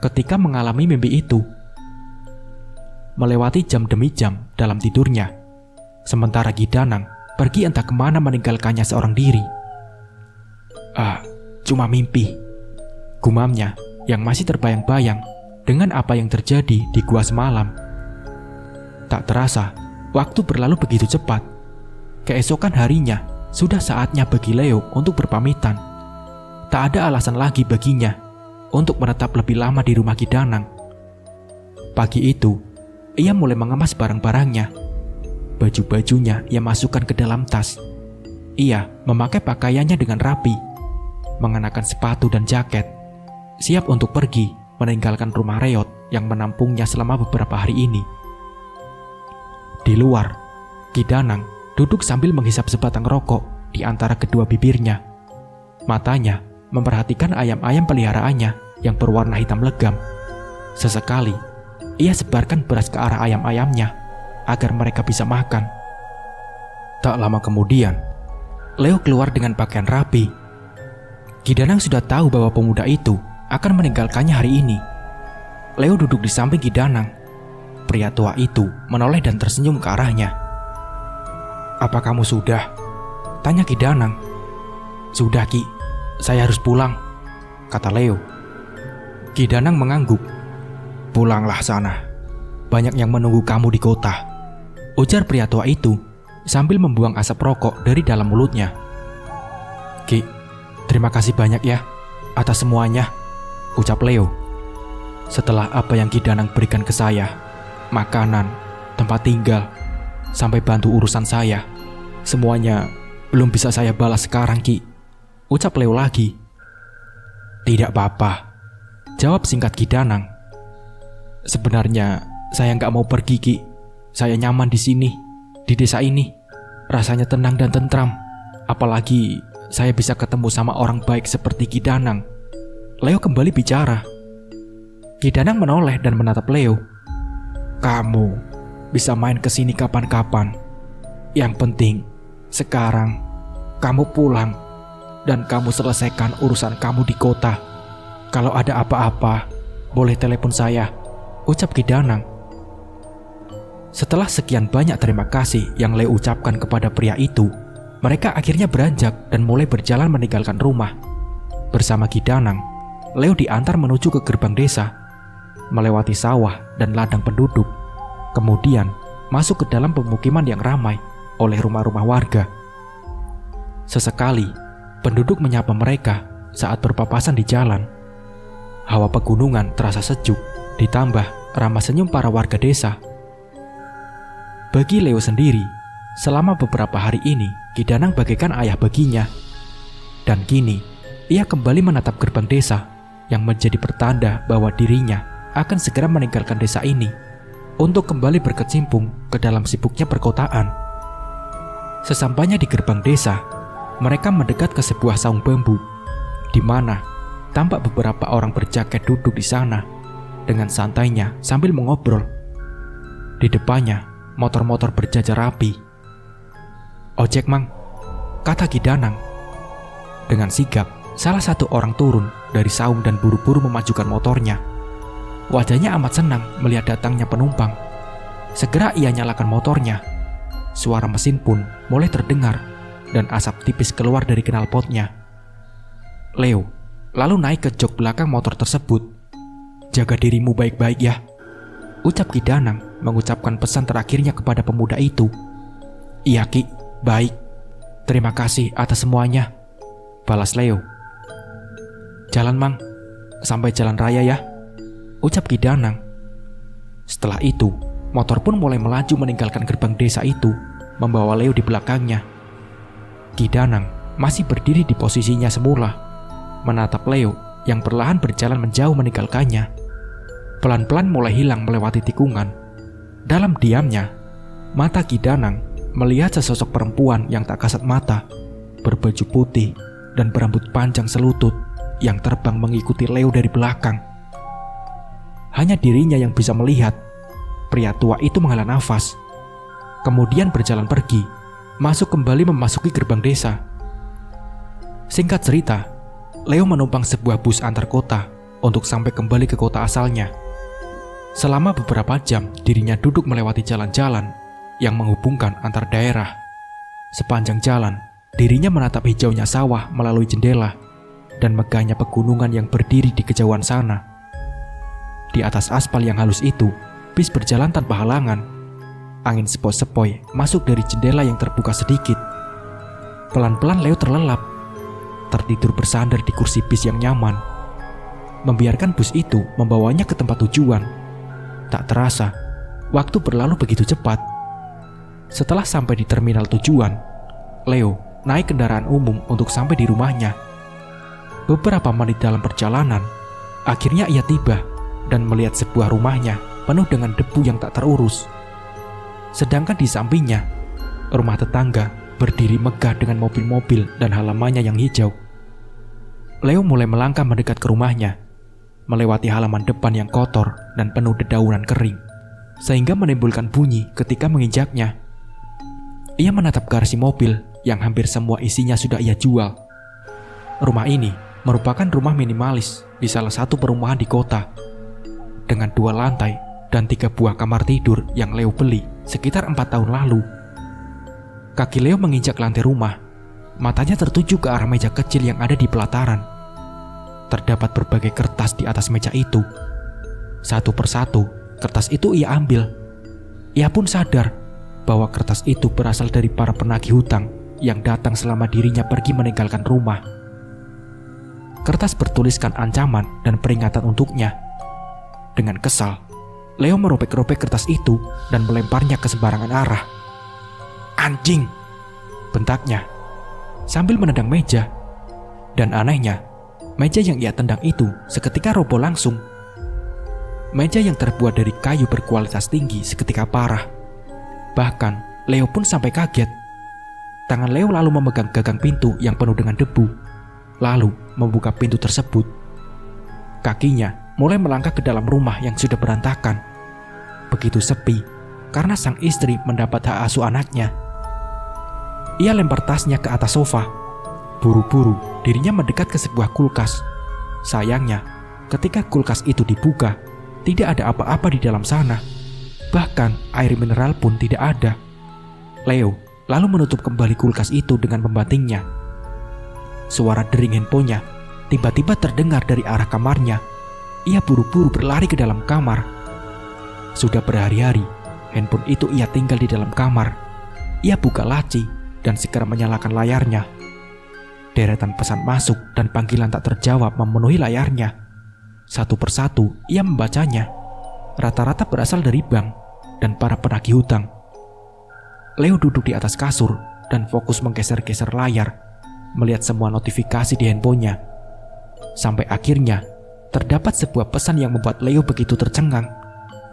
ketika mengalami mimpi itu. Melewati jam demi jam dalam tidurnya, sementara Ki Danang pergi entah kemana meninggalkannya seorang diri. Cuma mimpi," gumamnya yang masih terbayang-bayang dengan apa yang terjadi di gua semalam. Tak terasa, waktu berlalu begitu cepat. Keesokan harinya, sudah saatnya bagi Leo untuk berpamitan. Tak ada alasan lagi baginya untuk menetap lebih lama di rumah Ki Danang. Pagi itu, ia mulai mengemas barang-barangnya. Baju-bajunya ia masukkan ke dalam tas. Ia memakai pakaiannya dengan rapi, mengenakan sepatu dan jaket, siap untuk pergi meninggalkan rumah reot yang menampungnya selama beberapa hari ini. Di luar, Ki Danang duduk sambil menghisap sebatang rokok di antara kedua bibirnya. Matanya memperhatikan ayam-ayam peliharaannya yang berwarna hitam legam. Sesekali, ia sebarkan beras ke arah ayam-ayamnya agar mereka bisa makan. Tak lama kemudian, Leo keluar dengan pakaian rapi. Ki Danang sudah tahu bahwa pemuda itu akan meninggalkannya hari ini. Leo duduk di samping Ki Danang. Pria tua itu menoleh dan tersenyum ke arahnya. "Apa kamu sudah?" tanya Ki Danang. "Sudah, Ki. Saya harus pulang," kata Leo. Ki Danang mengangguk. "Pulanglah sana. Banyak yang menunggu kamu di kota," ujar pria tua itu sambil membuang asap rokok dari dalam mulutnya. "Ki, terima kasih banyak ya atas semuanya," ucap Leo. "Setelah apa yang Ki Danang berikan ke saya, makanan, tempat tinggal, sampai bantu urusan saya, semuanya belum bisa saya balas sekarang, Ki," ucap Leo lagi. "Tidak apa-apa," jawab singkat Ki Danang. "Sebenarnya saya nggak mau pergi, Ki. Saya nyaman di sini, di desa ini. Rasanya tenang dan tentram. Apalagi saya bisa ketemu sama orang baik seperti Ki Danang." Leo kembali bicara. Ki Danang menoleh dan menatap Leo. "Kamu bisa main ke sini kapan-kapan. Yang penting, sekarang kamu pulang dan kamu selesaikan urusan kamu di kota. Kalau ada apa-apa, boleh telepon saya," ucap Ki Danang. Setelah sekian banyak terima kasih yang Leo ucapkan kepada pria itu, mereka akhirnya beranjak dan mulai berjalan meninggalkan rumah. Bersama Ki Danang, Leo diantar menuju ke gerbang desa, melewati sawah dan ladang penduduk, kemudian masuk ke dalam pemukiman yang ramai oleh rumah-rumah warga. Sesekali, penduduk menyapa mereka saat berpapasan di jalan. Hawa pegunungan terasa sejuk, ditambah ramah senyum para warga desa. Bagi Leo sendiri, selama beberapa hari ini, Ki Danang bagaikan ayah baginya. Dan kini, ia kembali menatap gerbang desa yang menjadi pertanda bahwa dirinya akan segera meninggalkan desa ini untuk kembali berkecimpung ke dalam sibuknya perkotaan. Sesampainya di gerbang desa, mereka mendekat ke sebuah saung bambu, di mana tampak beberapa orang berjaket duduk di sana dengan santainya sambil mengobrol. Di depannya, motor-motor berjajar rapi. "Ojek, Mang," kata Ki Danang. Dengan sigap, salah satu orang turun dari saung dan buru-buru memajukan motornya. Wajahnya amat senang melihat datangnya penumpang. Segera ia nyalakan motornya. Suara mesin pun mulai terdengar dan asap tipis keluar dari knalpotnya. Leo lalu naik ke jok belakang motor tersebut. "Jaga dirimu baik-baik ya," ucap Ki Danang mengucapkan pesan terakhirnya kepada pemuda itu. "Iya Ki, baik. Terima kasih atas semuanya," balas Leo. "Jalan Mang, sampai jalan raya ya," ucap Ki Danang. Setelah itu, motor pun mulai melaju meninggalkan gerbang desa itu, membawa Leo di belakangnya. Ki Danang masih berdiri di posisinya semula, menatap Leo yang perlahan berjalan menjauh meninggalkannya. Pelan-pelan mulai hilang melewati tikungan. Dalam diamnya, mata Ki Danang melihat sesosok perempuan yang tak kasat mata, berbaju putih dan berambut panjang selutut yang terbang mengikuti Leo dari belakang. Hanya dirinya yang bisa melihat. Pria tua itu menghela nafas, kemudian berjalan pergi, masuk kembali memasuki gerbang desa. Singkat cerita, Leo menumpang sebuah bus antar kota untuk sampai kembali ke kota asalnya. Selama beberapa jam, dirinya duduk melewati jalan-jalan yang menghubungkan antar daerah. Sepanjang jalan, dirinya menatap hijaunya sawah melalui jendela dan megahnya pegunungan yang berdiri di kejauhan sana. Di atas aspal yang halus itu, bis berjalan tanpa halangan. Angin sepoi-sepoi masuk dari jendela yang terbuka sedikit. Pelan-pelan Leo terlelap, tertidur bersandar di kursi bis yang nyaman. Membiarkan bus itu membawanya ke tempat tujuan. Tak terasa, waktu berlalu begitu cepat. Setelah sampai di terminal tujuan, Leo naik kendaraan umum untuk sampai di rumahnya. Beberapa menit dalam perjalanan, akhirnya ia tiba dan melihat sebuah rumahnya penuh dengan debu yang tak terurus. Sedangkan di sampingnya, rumah tetangga berdiri megah dengan mobil-mobil dan halamannya yang hijau. Leo mulai melangkah mendekat ke rumahnya, melewati halaman depan yang kotor dan penuh dedaunan kering, sehingga menimbulkan bunyi ketika menginjaknya. Ia menatap garasi mobil yang hampir semua isinya sudah ia jual. Rumah ini merupakan rumah minimalis di salah satu perumahan di kota, dengan 2 lantai dan 3 buah kamar tidur yang Leo beli sekitar 4 tahun lalu. Kaki Leo menginjak lantai rumah. Matanya tertuju ke arah meja kecil yang ada di pelataran. Terdapat berbagai kertas di atas meja itu. Satu persatu, kertas itu ia ambil. Ia pun sadar bahwa kertas itu berasal dari para penagih hutang yang datang selama dirinya pergi meninggalkan rumah. Kertas bertuliskan ancaman dan peringatan untuknya. Dengan kesal, Leo merobek-robek kertas itu dan melemparnya ke sembarangan arah. "Anjing!" bentaknya sambil menendang meja. Dan anehnya, meja yang ia tendang itu seketika roboh langsung. Meja yang terbuat dari kayu berkualitas tinggi seketika parah. Bahkan Leo pun sampai kaget. Tangan Leo lalu memegang gagang pintu yang penuh dengan debu, lalu membuka pintu tersebut. Kakinya mulai melangkah ke dalam rumah yang sudah berantakan. Begitu sepi karena sang istri mendapat hak asuh anaknya. Ia lempar tasnya ke atas sofa. Buru-buru dirinya mendekat ke sebuah kulkas. Sayangnya, ketika kulkas itu dibuka, tidak ada apa-apa di dalam sana. Bahkan air mineral pun tidak ada. Leo lalu menutup kembali kulkas itu dengan membantingnya. Suara dering handphonenya tiba-tiba terdengar dari arah kamarnya. Ia buru-buru berlari ke dalam kamar. Sudah berhari-hari, handphone itu ia tinggal di dalam kamar. Ia buka laci dan segera menyalakan layarnya. Deretan pesan masuk dan panggilan tak terjawab memenuhi layarnya. Satu persatu ia membacanya. Rata-rata berasal dari bank dan para penagih hutang. Leo duduk di atas kasur dan fokus menggeser-geser layar, melihat semua notifikasi di handphonenya. Sampai akhirnya terdapat sebuah pesan yang membuat Leo begitu tercengang.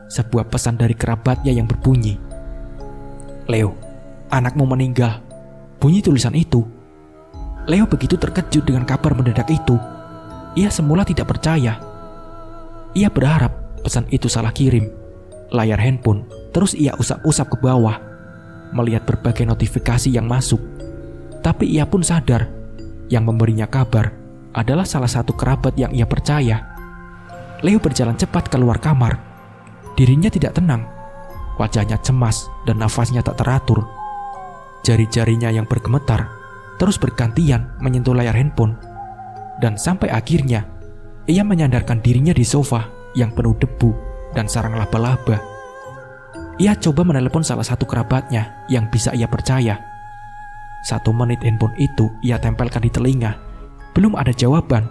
Sebuah pesan dari kerabatnya yang berbunyi, "Leo, anakmu meninggal." Bunyi tulisan itu. Leo begitu terkejut dengan kabar mendadak itu. Ia semula tidak percaya. Ia berharap pesan itu salah kirim. Layar handphone terus ia usap-usap ke bawah, melihat berbagai notifikasi yang masuk. Tapi ia pun sadar, yang memberinya kabar adalah salah satu kerabat yang ia percaya. Leo berjalan cepat keluar kamar. Dirinya tidak tenang. Wajahnya cemas dan nafasnya tak teratur. Jari-jarinya yang bergemetar terus bergantian menyentuh layar handphone. Dan sampai akhirnya, ia menyandarkan dirinya di sofa yang penuh debu dan sarang laba-laba. Ia coba menelepon salah satu kerabatnya yang bisa ia percaya. 1 menit handphone itu ia tempelkan di telinga. Belum ada jawaban.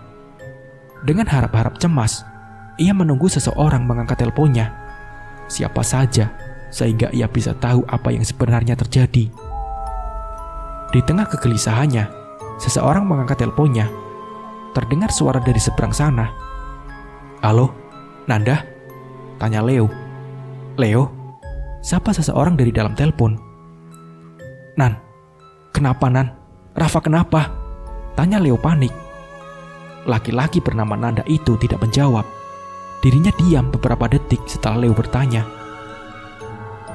Dengan harap-harap cemas, ia menunggu seseorang mengangkat teleponnya. Siapa saja, sehingga ia bisa tahu apa yang sebenarnya terjadi. Di tengah kegelisahannya, seseorang mengangkat teleponnya. Terdengar suara dari seberang sana. "Halo, Nanda?" tanya Leo. "Leo?" sapa seseorang dari dalam telepon. "Nan, kenapa Nan? Rafa kenapa?" tanya Leo panik. Laki-laki bernama Nanda itu tidak menjawab. Dirinya diam beberapa detik setelah Leo bertanya.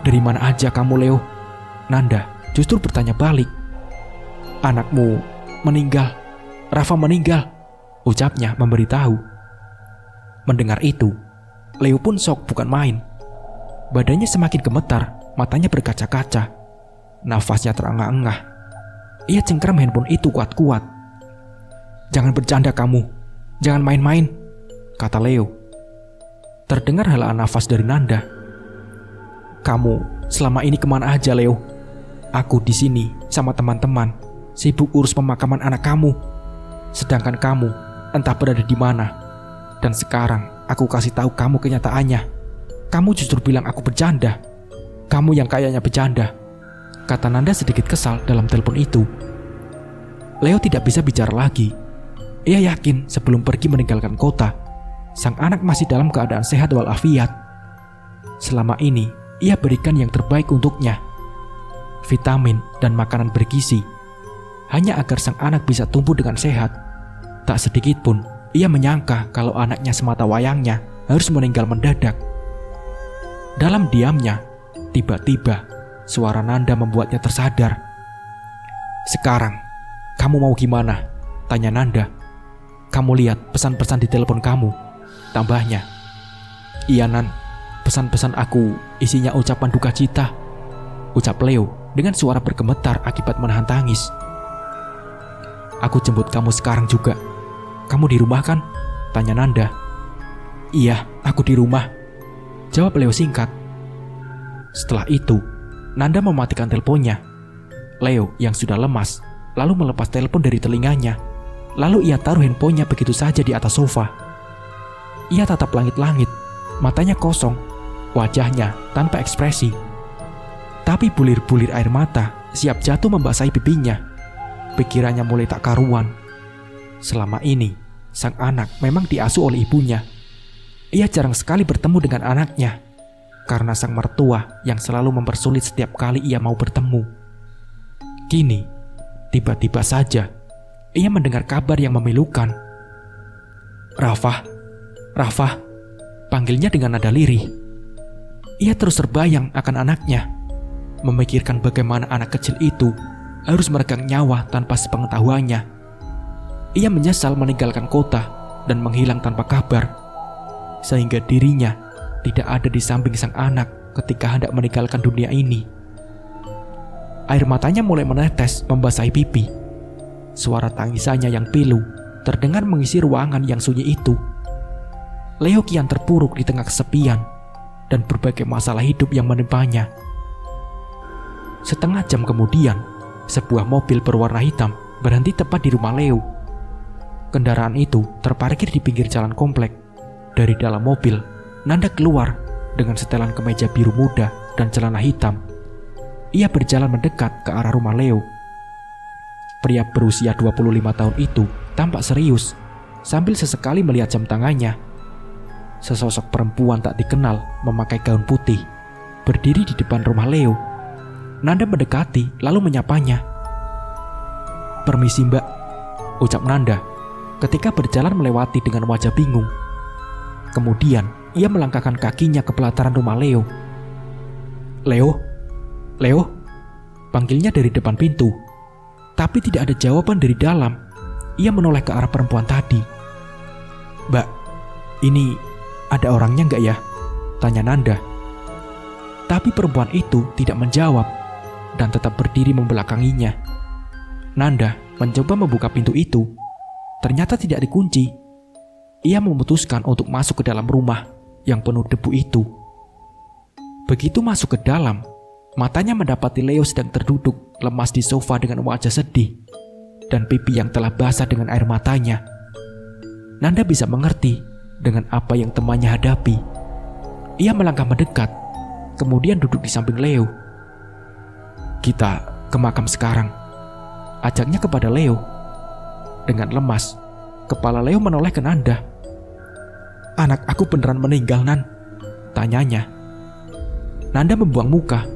"Dari mana aja kamu, Leo?" Nanda justru bertanya balik. "Anakmu meninggal. Rafa meninggal," ucapnya memberitahu. Mendengar itu, Leo pun shock bukan main. Badannya semakin gemetar, matanya berkaca-kaca. Nafasnya terengah-engah. Ia cengkram handphone itu kuat-kuat. "Jangan bercanda kamu. Jangan main-main," kata Leo. Terdengar helaan nafas dari Nanda. "Kamu selama ini kemana aja, Leo? Aku di sini sama teman-teman, sibuk urus pemakaman anak kamu. Sedangkan kamu entah berada di mana. Dan sekarang aku kasih tahu kamu kenyataannya. Kamu justru bilang aku bercanda. Kamu yang kayaknya bercanda," kata Nanda sedikit kesal dalam telepon itu. Leo tidak bisa bicara lagi. Ia yakin sebelum pergi meninggalkan kota, sang anak masih dalam keadaan sehat walafiat. Selama ini, ia berikan yang terbaik untuknya. Vitamin dan makanan bergizi. Hanya agar sang anak bisa tumbuh dengan sehat. Tak sedikit pun, ia menyangka kalau anaknya semata wayangnya harus meninggal mendadak. Dalam diamnya, tiba-tiba, suara Nanda membuatnya tersadar. "Sekarang, kamu mau gimana?" tanya Nanda. "Kamu lihat pesan-pesan di telepon kamu," tambahnya. "Iya Nan, pesan-pesan aku isinya ucapan duka cita," ucap Leo dengan suara bergemetar akibat menahan tangis. "Aku jemput kamu sekarang juga. Kamu di rumah kan?" tanya Nanda. "Iya, aku di rumah," jawab Leo singkat. Setelah itu, Nanda mematikan teleponnya. Leo yang sudah lemas lalu melepas telepon dari telinganya. Lalu ia taruh handphonenya begitu saja di atas sofa. Ia tatap langit-langit, matanya kosong, wajahnya tanpa ekspresi. Tapi bulir-bulir air mata siap jatuh membasahi pipinya. Pikirannya mulai tak karuan. Selama ini, sang anak memang diasuh oleh ibunya. Ia jarang sekali bertemu dengan anaknya, karena sang mertua yang selalu mempersulit setiap kali ia mau bertemu. Kini, tiba-tiba saja, ia mendengar kabar yang memilukan. Rafa, panggilnya dengan nada lirih. Ia terus terbayang akan anaknya, memikirkan bagaimana anak kecil itu harus meregang nyawa tanpa sepengetahuannya. Ia menyesal meninggalkan kota dan menghilang tanpa kabar, sehingga dirinya tidak ada di samping sang anak ketika hendak meninggalkan dunia ini. Air matanya mulai menetes membasahi pipi. Suara tangisannya yang pilu terdengar mengisi ruangan yang sunyi itu. Leo kian terpuruk di tengah kesepian dan berbagai masalah hidup yang menimpanya. Setengah jam kemudian, sebuah mobil berwarna hitam berhenti tepat di rumah Leo. Kendaraan itu terparkir di pinggir jalan komplek. Dari dalam mobil, Nanda keluar dengan setelan kemeja biru muda dan celana hitam. Ia berjalan mendekat ke arah rumah Leo. Pria berusia 25 tahun itu tampak serius sambil sesekali melihat jam tangannya. Sesosok perempuan tak dikenal memakai gaun putih berdiri di depan rumah Leo. Nanda mendekati lalu menyapanya. "Permisi Mbak," ucap Nanda ketika berjalan melewati dengan wajah bingung. Kemudian ia melangkahkan kakinya ke pelataran rumah Leo. Leo, panggilnya dari depan pintu. Tapi tidak ada jawaban dari dalam. Ia menoleh ke arah perempuan tadi. "Mbak, ini ada orangnya nggak ya?" tanya Nanda. Tapi perempuan itu tidak menjawab dan tetap berdiri membelakanginya. Nanda mencoba membuka pintu itu, ternyata tidak dikunci. Ia memutuskan untuk masuk ke dalam rumah yang penuh debu itu. Begitu masuk ke dalam, matanya mendapati Leo sedang terduduk lemas di sofa dengan wajah sedih dan pipi yang telah basah dengan air matanya. Nanda bisa mengerti dengan apa yang temannya hadapi. Ia melangkah mendekat, kemudian duduk di samping Leo. "Kita ke makam sekarang," ajaknya kepada Leo. Dengan lemas, kepala Leo menoleh ke Nanda. "Anak aku beneran meninggal, Nan?" tanyanya. Nanda membuang muka,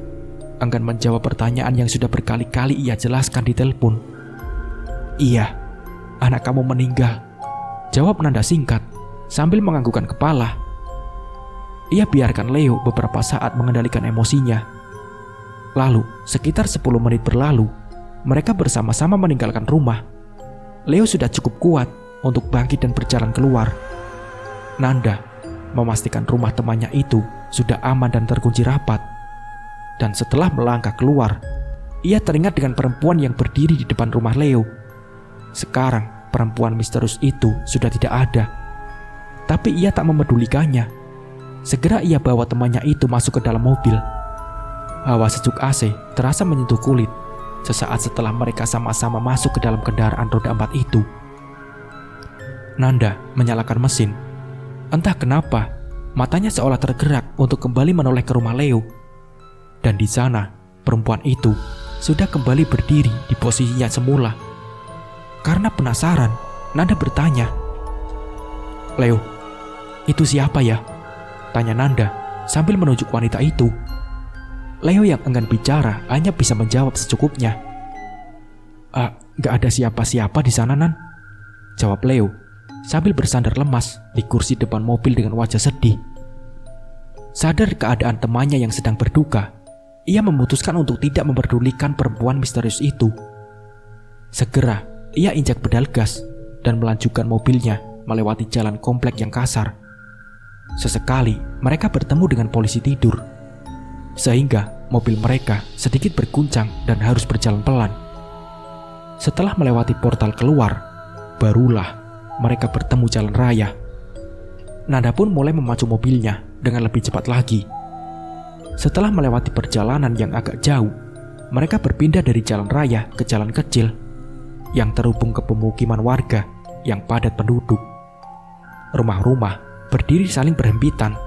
enggan menjawab pertanyaan yang sudah berkali-kali ia jelaskan di telepon. "Iya, anak kamu meninggal," jawab Nanda singkat sambil menganggukkan kepala. Ia biarkan Leo beberapa saat mengendalikan emosinya. Lalu, sekitar 10 menit berlalu, mereka bersama-sama meninggalkan rumah. Leo sudah cukup kuat untuk bangkit dan berjalan keluar. Nanda memastikan rumah temannya itu sudah aman dan terkunci rapat. Dan setelah melangkah keluar, ia teringat dengan perempuan yang berdiri di depan rumah Leo. Sekarang, perempuan misterius itu sudah tidak ada. Tapi ia tak memedulikannya. Segera ia bawa temannya itu masuk ke dalam mobil. Hawa sejuk AC terasa menyentuh kulit sesaat setelah mereka sama-sama masuk ke dalam kendaraan roda 4 itu. Nanda menyalakan mesin. Entah kenapa, matanya seolah tergerak untuk kembali menoleh ke rumah Leo. Dan di sana, perempuan itu sudah kembali berdiri di posisinya semula. Karena penasaran, Nanda bertanya, "Leo, itu siapa ya?" tanya Nanda sambil menunjuk wanita itu. Leo yang enggan bicara hanya bisa menjawab secukupnya. Gak ada siapa-siapa di sana, Nan," jawab Leo sambil bersandar lemas di kursi depan mobil dengan wajah sedih. Sadar keadaan temannya yang sedang berduka, ia memutuskan untuk tidak memperdulikan perempuan misterius itu. Segera, ia injak pedal gas dan melanjutkan mobilnya melewati jalan komplek yang kasar. Sesekali, mereka bertemu dengan polisi tidur, sehingga mobil mereka sedikit berguncang dan harus berjalan pelan. Setelah melewati portal keluar, barulah mereka bertemu jalan raya. Nanda pun mulai memacu mobilnya dengan lebih cepat lagi. Setelah melewati perjalanan yang agak jauh, mereka berpindah dari jalan raya ke jalan kecil yang terhubung ke pemukiman warga yang padat penduduk. Rumah-rumah berdiri saling berhempitan,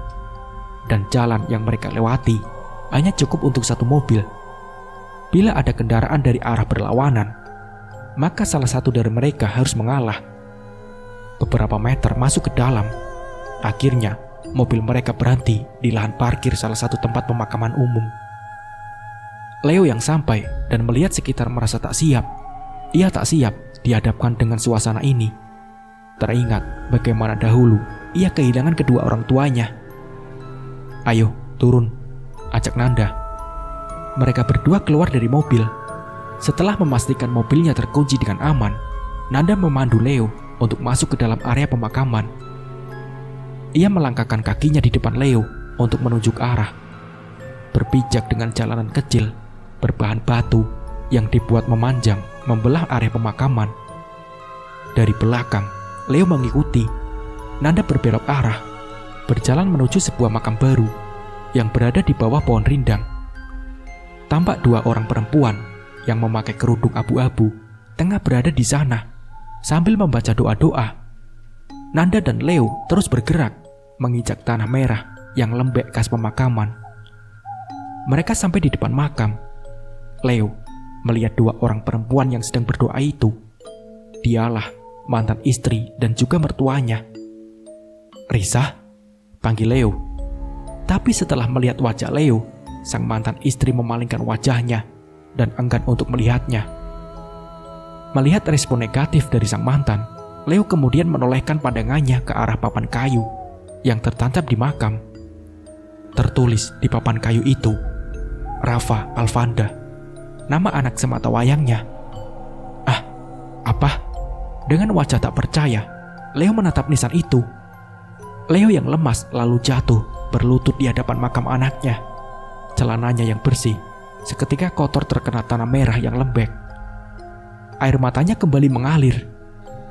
dan jalan yang mereka lewati hanya cukup untuk satu mobil. Bila ada kendaraan dari arah berlawanan, maka salah satu dari mereka harus mengalah. Beberapa meter masuk ke dalam, akhirnya mobil mereka berhenti di lahan parkir salah satu tempat pemakaman umum. Leo yang sampai dan melihat sekitar merasa tak siap. Ia tak siap dihadapkan dengan suasana ini. Teringat bagaimana dahulu ia kehilangan kedua orang tuanya. "Ayo, turun," ajak Nanda. Mereka berdua keluar dari mobil. Setelah memastikan mobilnya terkunci dengan aman, Nanda memandu Leo untuk masuk ke dalam area pemakaman. Ia melangkahkan kakinya di depan Leo untuk menunjuk arah. Berpijak dengan jalanan kecil berbahan batu yang dibuat memanjang membelah area pemakaman. Dari belakang, Leo mengikuti. Nanda berbelok arah, berjalan menuju sebuah makam baru yang berada di bawah pohon rindang. Tampak dua orang perempuan yang memakai kerudung abu-abu tengah berada di sana sambil membaca doa-doa. Nanda dan Leo terus bergerak menginjak tanah merah yang lembek khas pemakaman. Mereka sampai di depan makam. Leo melihat dua orang perempuan yang sedang berdoa itu. Dialah mantan istri dan juga mertuanya. "Risa?" panggil Leo. Tapi setelah melihat wajah Leo, sang mantan istri memalingkan wajahnya dan enggan untuk melihatnya. Melihat respon negatif dari sang mantan, Leo kemudian menolehkan pandangannya ke arah papan kayu yang tertancap di makam. Tertulis di papan kayu itu, Rafa Alvanda, nama anak sematawayangnya. Apa? Dengan wajah tak percaya, Leo menatap nisan itu. Leo yang lemas lalu jatuh berlutut di hadapan makam anaknya. Celananya yang bersih seketika kotor terkena tanah merah yang lembek. Air matanya kembali mengalir.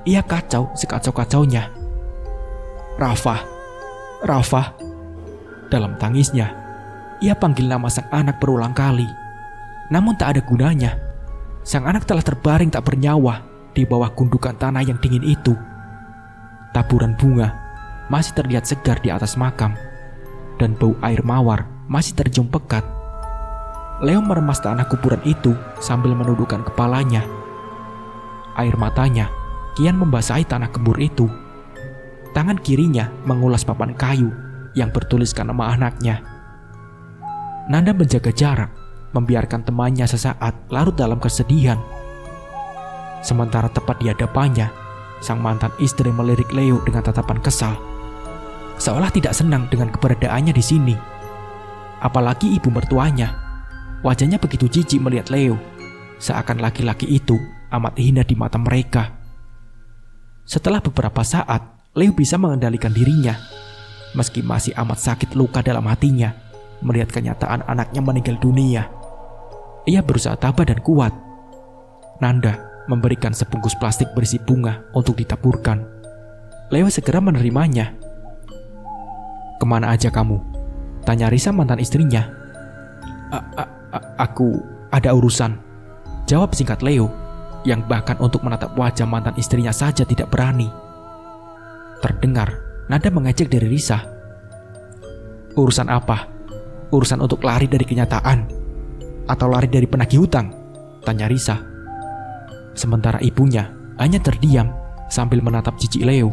Ia kacau sekacau-kacaunya. Rafa, Rafa. Dalam tangisnya, ia panggil nama sang anak berulang kali. Namun tak ada gunanya. Sang anak telah terbaring tak bernyawa di bawah gundukan tanah yang dingin itu. Taburan bunga masih terlihat segar di atas makam, dan bau air mawar masih tercium pekat. Leo meremas tanah kuburan itu sambil menundukkan kepalanya. Air matanya kian membasahi tanah kebur itu. Tangan kirinya mengulas papan kayu yang bertuliskan nama anaknya. Nanda menjaga jarak, membiarkan temannya sesaat larut dalam kesedihan. Sementara tepat di hadapannya, sang mantan istri melirik Leo dengan tatapan kesal, seolah tidak senang dengan keberadaannya di sini. Apalagi ibu mertuanya, wajahnya begitu jijik melihat Leo, seakan laki-laki itu amat hina di mata mereka. Setelah beberapa saat, Leo bisa mengendalikan dirinya, meski masih amat sakit luka dalam hatinya melihat kenyataan anaknya meninggal dunia. Ia berusaha tabah dan kuat. Nanda memberikan sebungkus plastik berisi bunga untuk ditaburkan. Leo segera menerimanya. "Kemana aja kamu?" tanya Risa mantan istrinya. Aku ada urusan," jawab singkat Leo, yang bahkan untuk menatap wajah mantan istrinya saja tidak berani. Terdengar nada mengejek dari Risa. "Urusan apa? Urusan untuk lari dari kenyataan? Atau lari dari penagih hutang?" tanya Risa. Sementara ibunya hanya terdiam sambil menatap jijik Leo.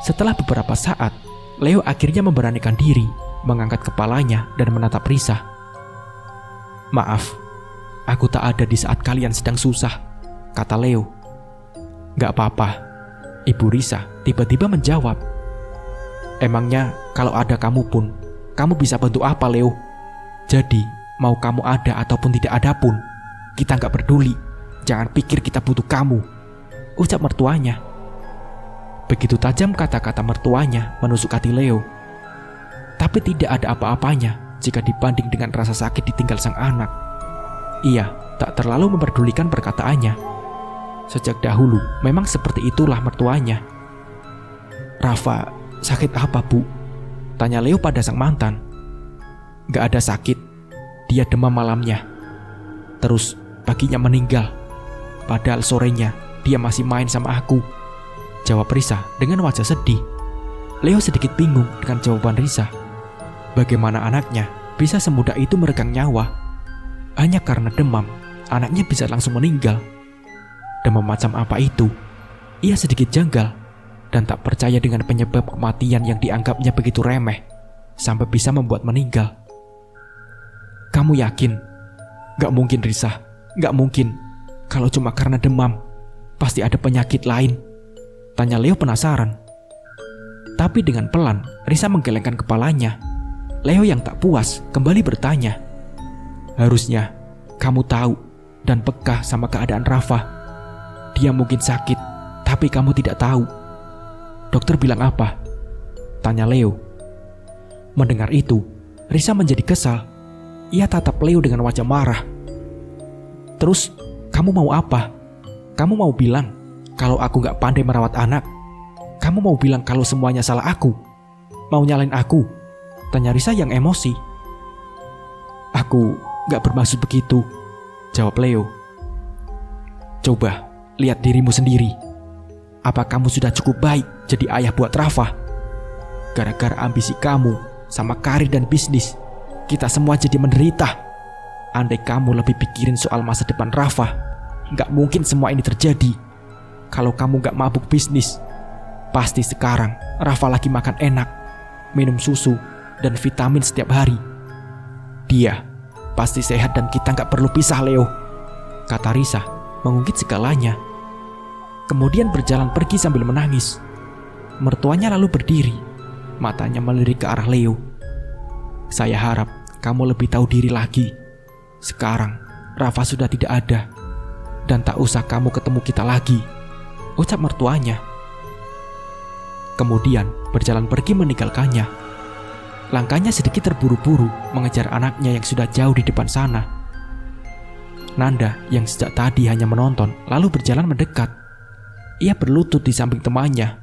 Setelah beberapa saat, Leo akhirnya memberanikan diri, mengangkat kepalanya dan menatap Risa. "Maaf, aku tak ada di saat kalian sedang susah," kata Leo. "Gak apa-apa," Ibu Risa tiba-tiba menjawab. "Emangnya kalau ada kamu pun, kamu bisa bantu apa, Leo? Jadi, mau kamu ada ataupun tidak ada pun, kita gak peduli. Jangan pikir kita butuh kamu," ucap mertuanya. Begitu tajam kata-kata mertuanya menusuk hati Leo. Tapi tidak ada apa-apanya jika dibanding dengan rasa sakit ditinggal sang anak. Ia tak terlalu memperdulikan perkataannya. Sejak dahulu memang seperti itulah mertuanya. "Rafa, sakit apa, Bu?" tanya Leo pada sang mantan. "Gak ada sakit, dia demam malamnya. Terus paginya meninggal. Padahal sorenya dia masih main sama aku," jawab Risa dengan wajah sedih. Leo sedikit bingung dengan jawaban Risa. Bagaimana anaknya bisa semudah itu meregang nyawa? Hanya karena demam, anaknya bisa langsung meninggal. Demam macam apa itu? Ia sedikit janggal dan tak percaya dengan penyebab kematian yang dianggapnya begitu remeh sampai bisa membuat meninggal. "Kamu yakin?" "Gak mungkin, Risa, gak mungkin. Kalau cuma karena demam, pasti ada penyakit lain," tanya Leo penasaran. Tapi dengan pelan, Risa menggelengkan kepalanya. Leo yang tak puas kembali bertanya, "Harusnya kamu tahu dan peka sama keadaan Rafa. Dia mungkin sakit, tapi kamu tidak tahu. Dokter bilang apa?" tanya Leo. Mendengar itu, Risa menjadi kesal. Ia tatap Leo dengan wajah marah. "Terus kamu mau apa? Kamu mau bilang kalau aku gak pandai merawat anak? Kamu mau bilang kalau semuanya salah aku? Mau nyalain aku?" tanya Risa yang emosi. "Aku gak bermaksud begitu," jawab Leo. "Coba lihat dirimu sendiri. Apa kamu sudah cukup baik jadi ayah buat Rafa? Gara-gara ambisi kamu sama karir dan bisnis, kita semua jadi menderita. Andai kamu lebih pikirin soal masa depan Rafa, gak mungkin semua ini terjadi. Kalau kamu gak mabuk bisnis, pasti sekarang Rafa lagi makan enak, minum susu dan vitamin setiap hari. Dia pasti sehat dan kita gak perlu pisah, Leo," kata Risa mengungkit segalanya. Kemudian berjalan pergi sambil menangis. Mertuanya lalu berdiri, matanya melirik ke arah Leo. "Saya harap kamu lebih tahu diri lagi. Sekarang Rafa sudah tidak ada, dan tak usah kamu ketemu kita lagi," ucap mertuanya. Kemudian berjalan pergi meninggalkannya. Langkahnya sedikit terburu-buru mengejar anaknya yang sudah jauh di depan sana. Nanda yang sejak tadi hanya menonton lalu berjalan mendekat. Ia berlutut di samping temannya,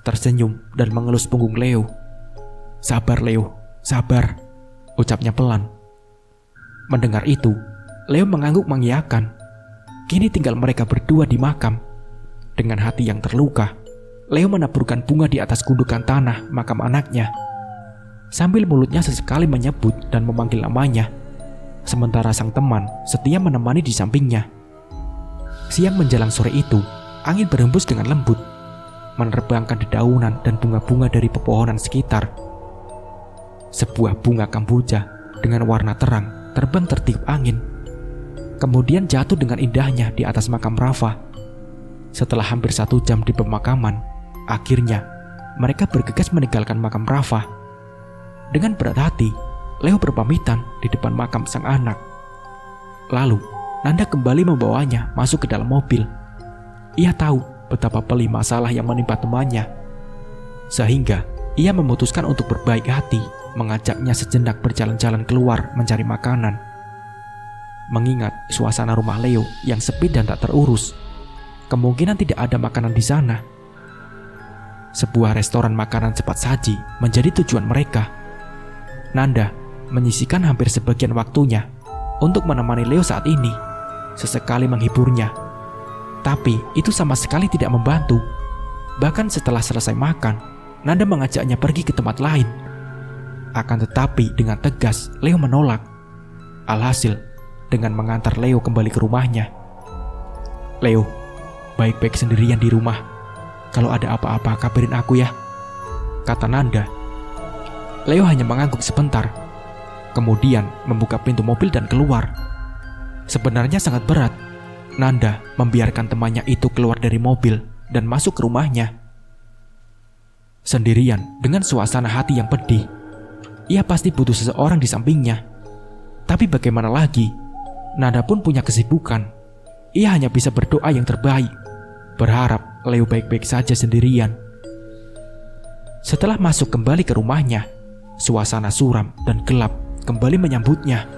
tersenyum dan mengelus punggung Leo. "Sabar Leo, sabar," ucapnya pelan. Mendengar itu, Leo mengangguk mengiyakan. Kini tinggal mereka berdua di makam. Dengan hati yang terluka, Leo menaburkan bunga di atas gundukan tanah makam anaknya, sambil mulutnya sesekali menyebut dan memanggil namanya. Sementara sang teman setia menemani di sampingnya. Siang menjelang sore itu, angin berhembus dengan lembut, menerbangkan dedaunan dan bunga-bunga dari pepohonan sekitar. Sebuah bunga kamboja dengan warna terang terbang tertiup angin, kemudian jatuh dengan indahnya di atas makam Rafa. Setelah hampir 1 jam di pemakaman, akhirnya mereka bergegas meninggalkan makam Rafa. Dengan berat hati, Leo berpamitan di depan makam sang anak. Lalu, Nanda kembali membawanya masuk ke dalam mobil. Ia tahu betapa pedih masalah yang menimpa temannya, sehingga ia memutuskan untuk berbaik hati mengajaknya sejenak berjalan-jalan keluar mencari makanan. Mengingat suasana rumah Leo yang sepi dan tak terurus, kemungkinan tidak ada makanan di sana. Sebuah restoran makanan cepat saji menjadi tujuan mereka. Nanda menyisihkan hampir sebagian waktunya untuk menemani Leo saat ini, sesekali menghiburnya. Tapi itu sama sekali tidak membantu. Bahkan setelah selesai makan, Nanda mengajaknya pergi ke tempat lain. Akan tetapi dengan tegas Leo menolak. Alhasil, dengan mengantar Leo kembali ke rumahnya. "Leo, baik-baik sendirian di rumah. Kalau ada apa-apa kabarin aku ya," kata Nanda. Leo hanya mengangguk sebentar, kemudian membuka pintu mobil dan keluar. Sebenarnya sangat berat Nanda membiarkan temannya itu keluar dari mobil dan masuk ke rumahnya. Sendirian dengan suasana hati yang pedih, ia pasti butuh seseorang di sampingnya. Tapi bagaimana lagi, Nanda pun punya kesibukan. Ia hanya bisa berdoa yang terbaik, berharap Leo baik-baik saja sendirian. Setelah masuk kembali ke rumahnya, suasana suram dan gelap kembali menyambutnya.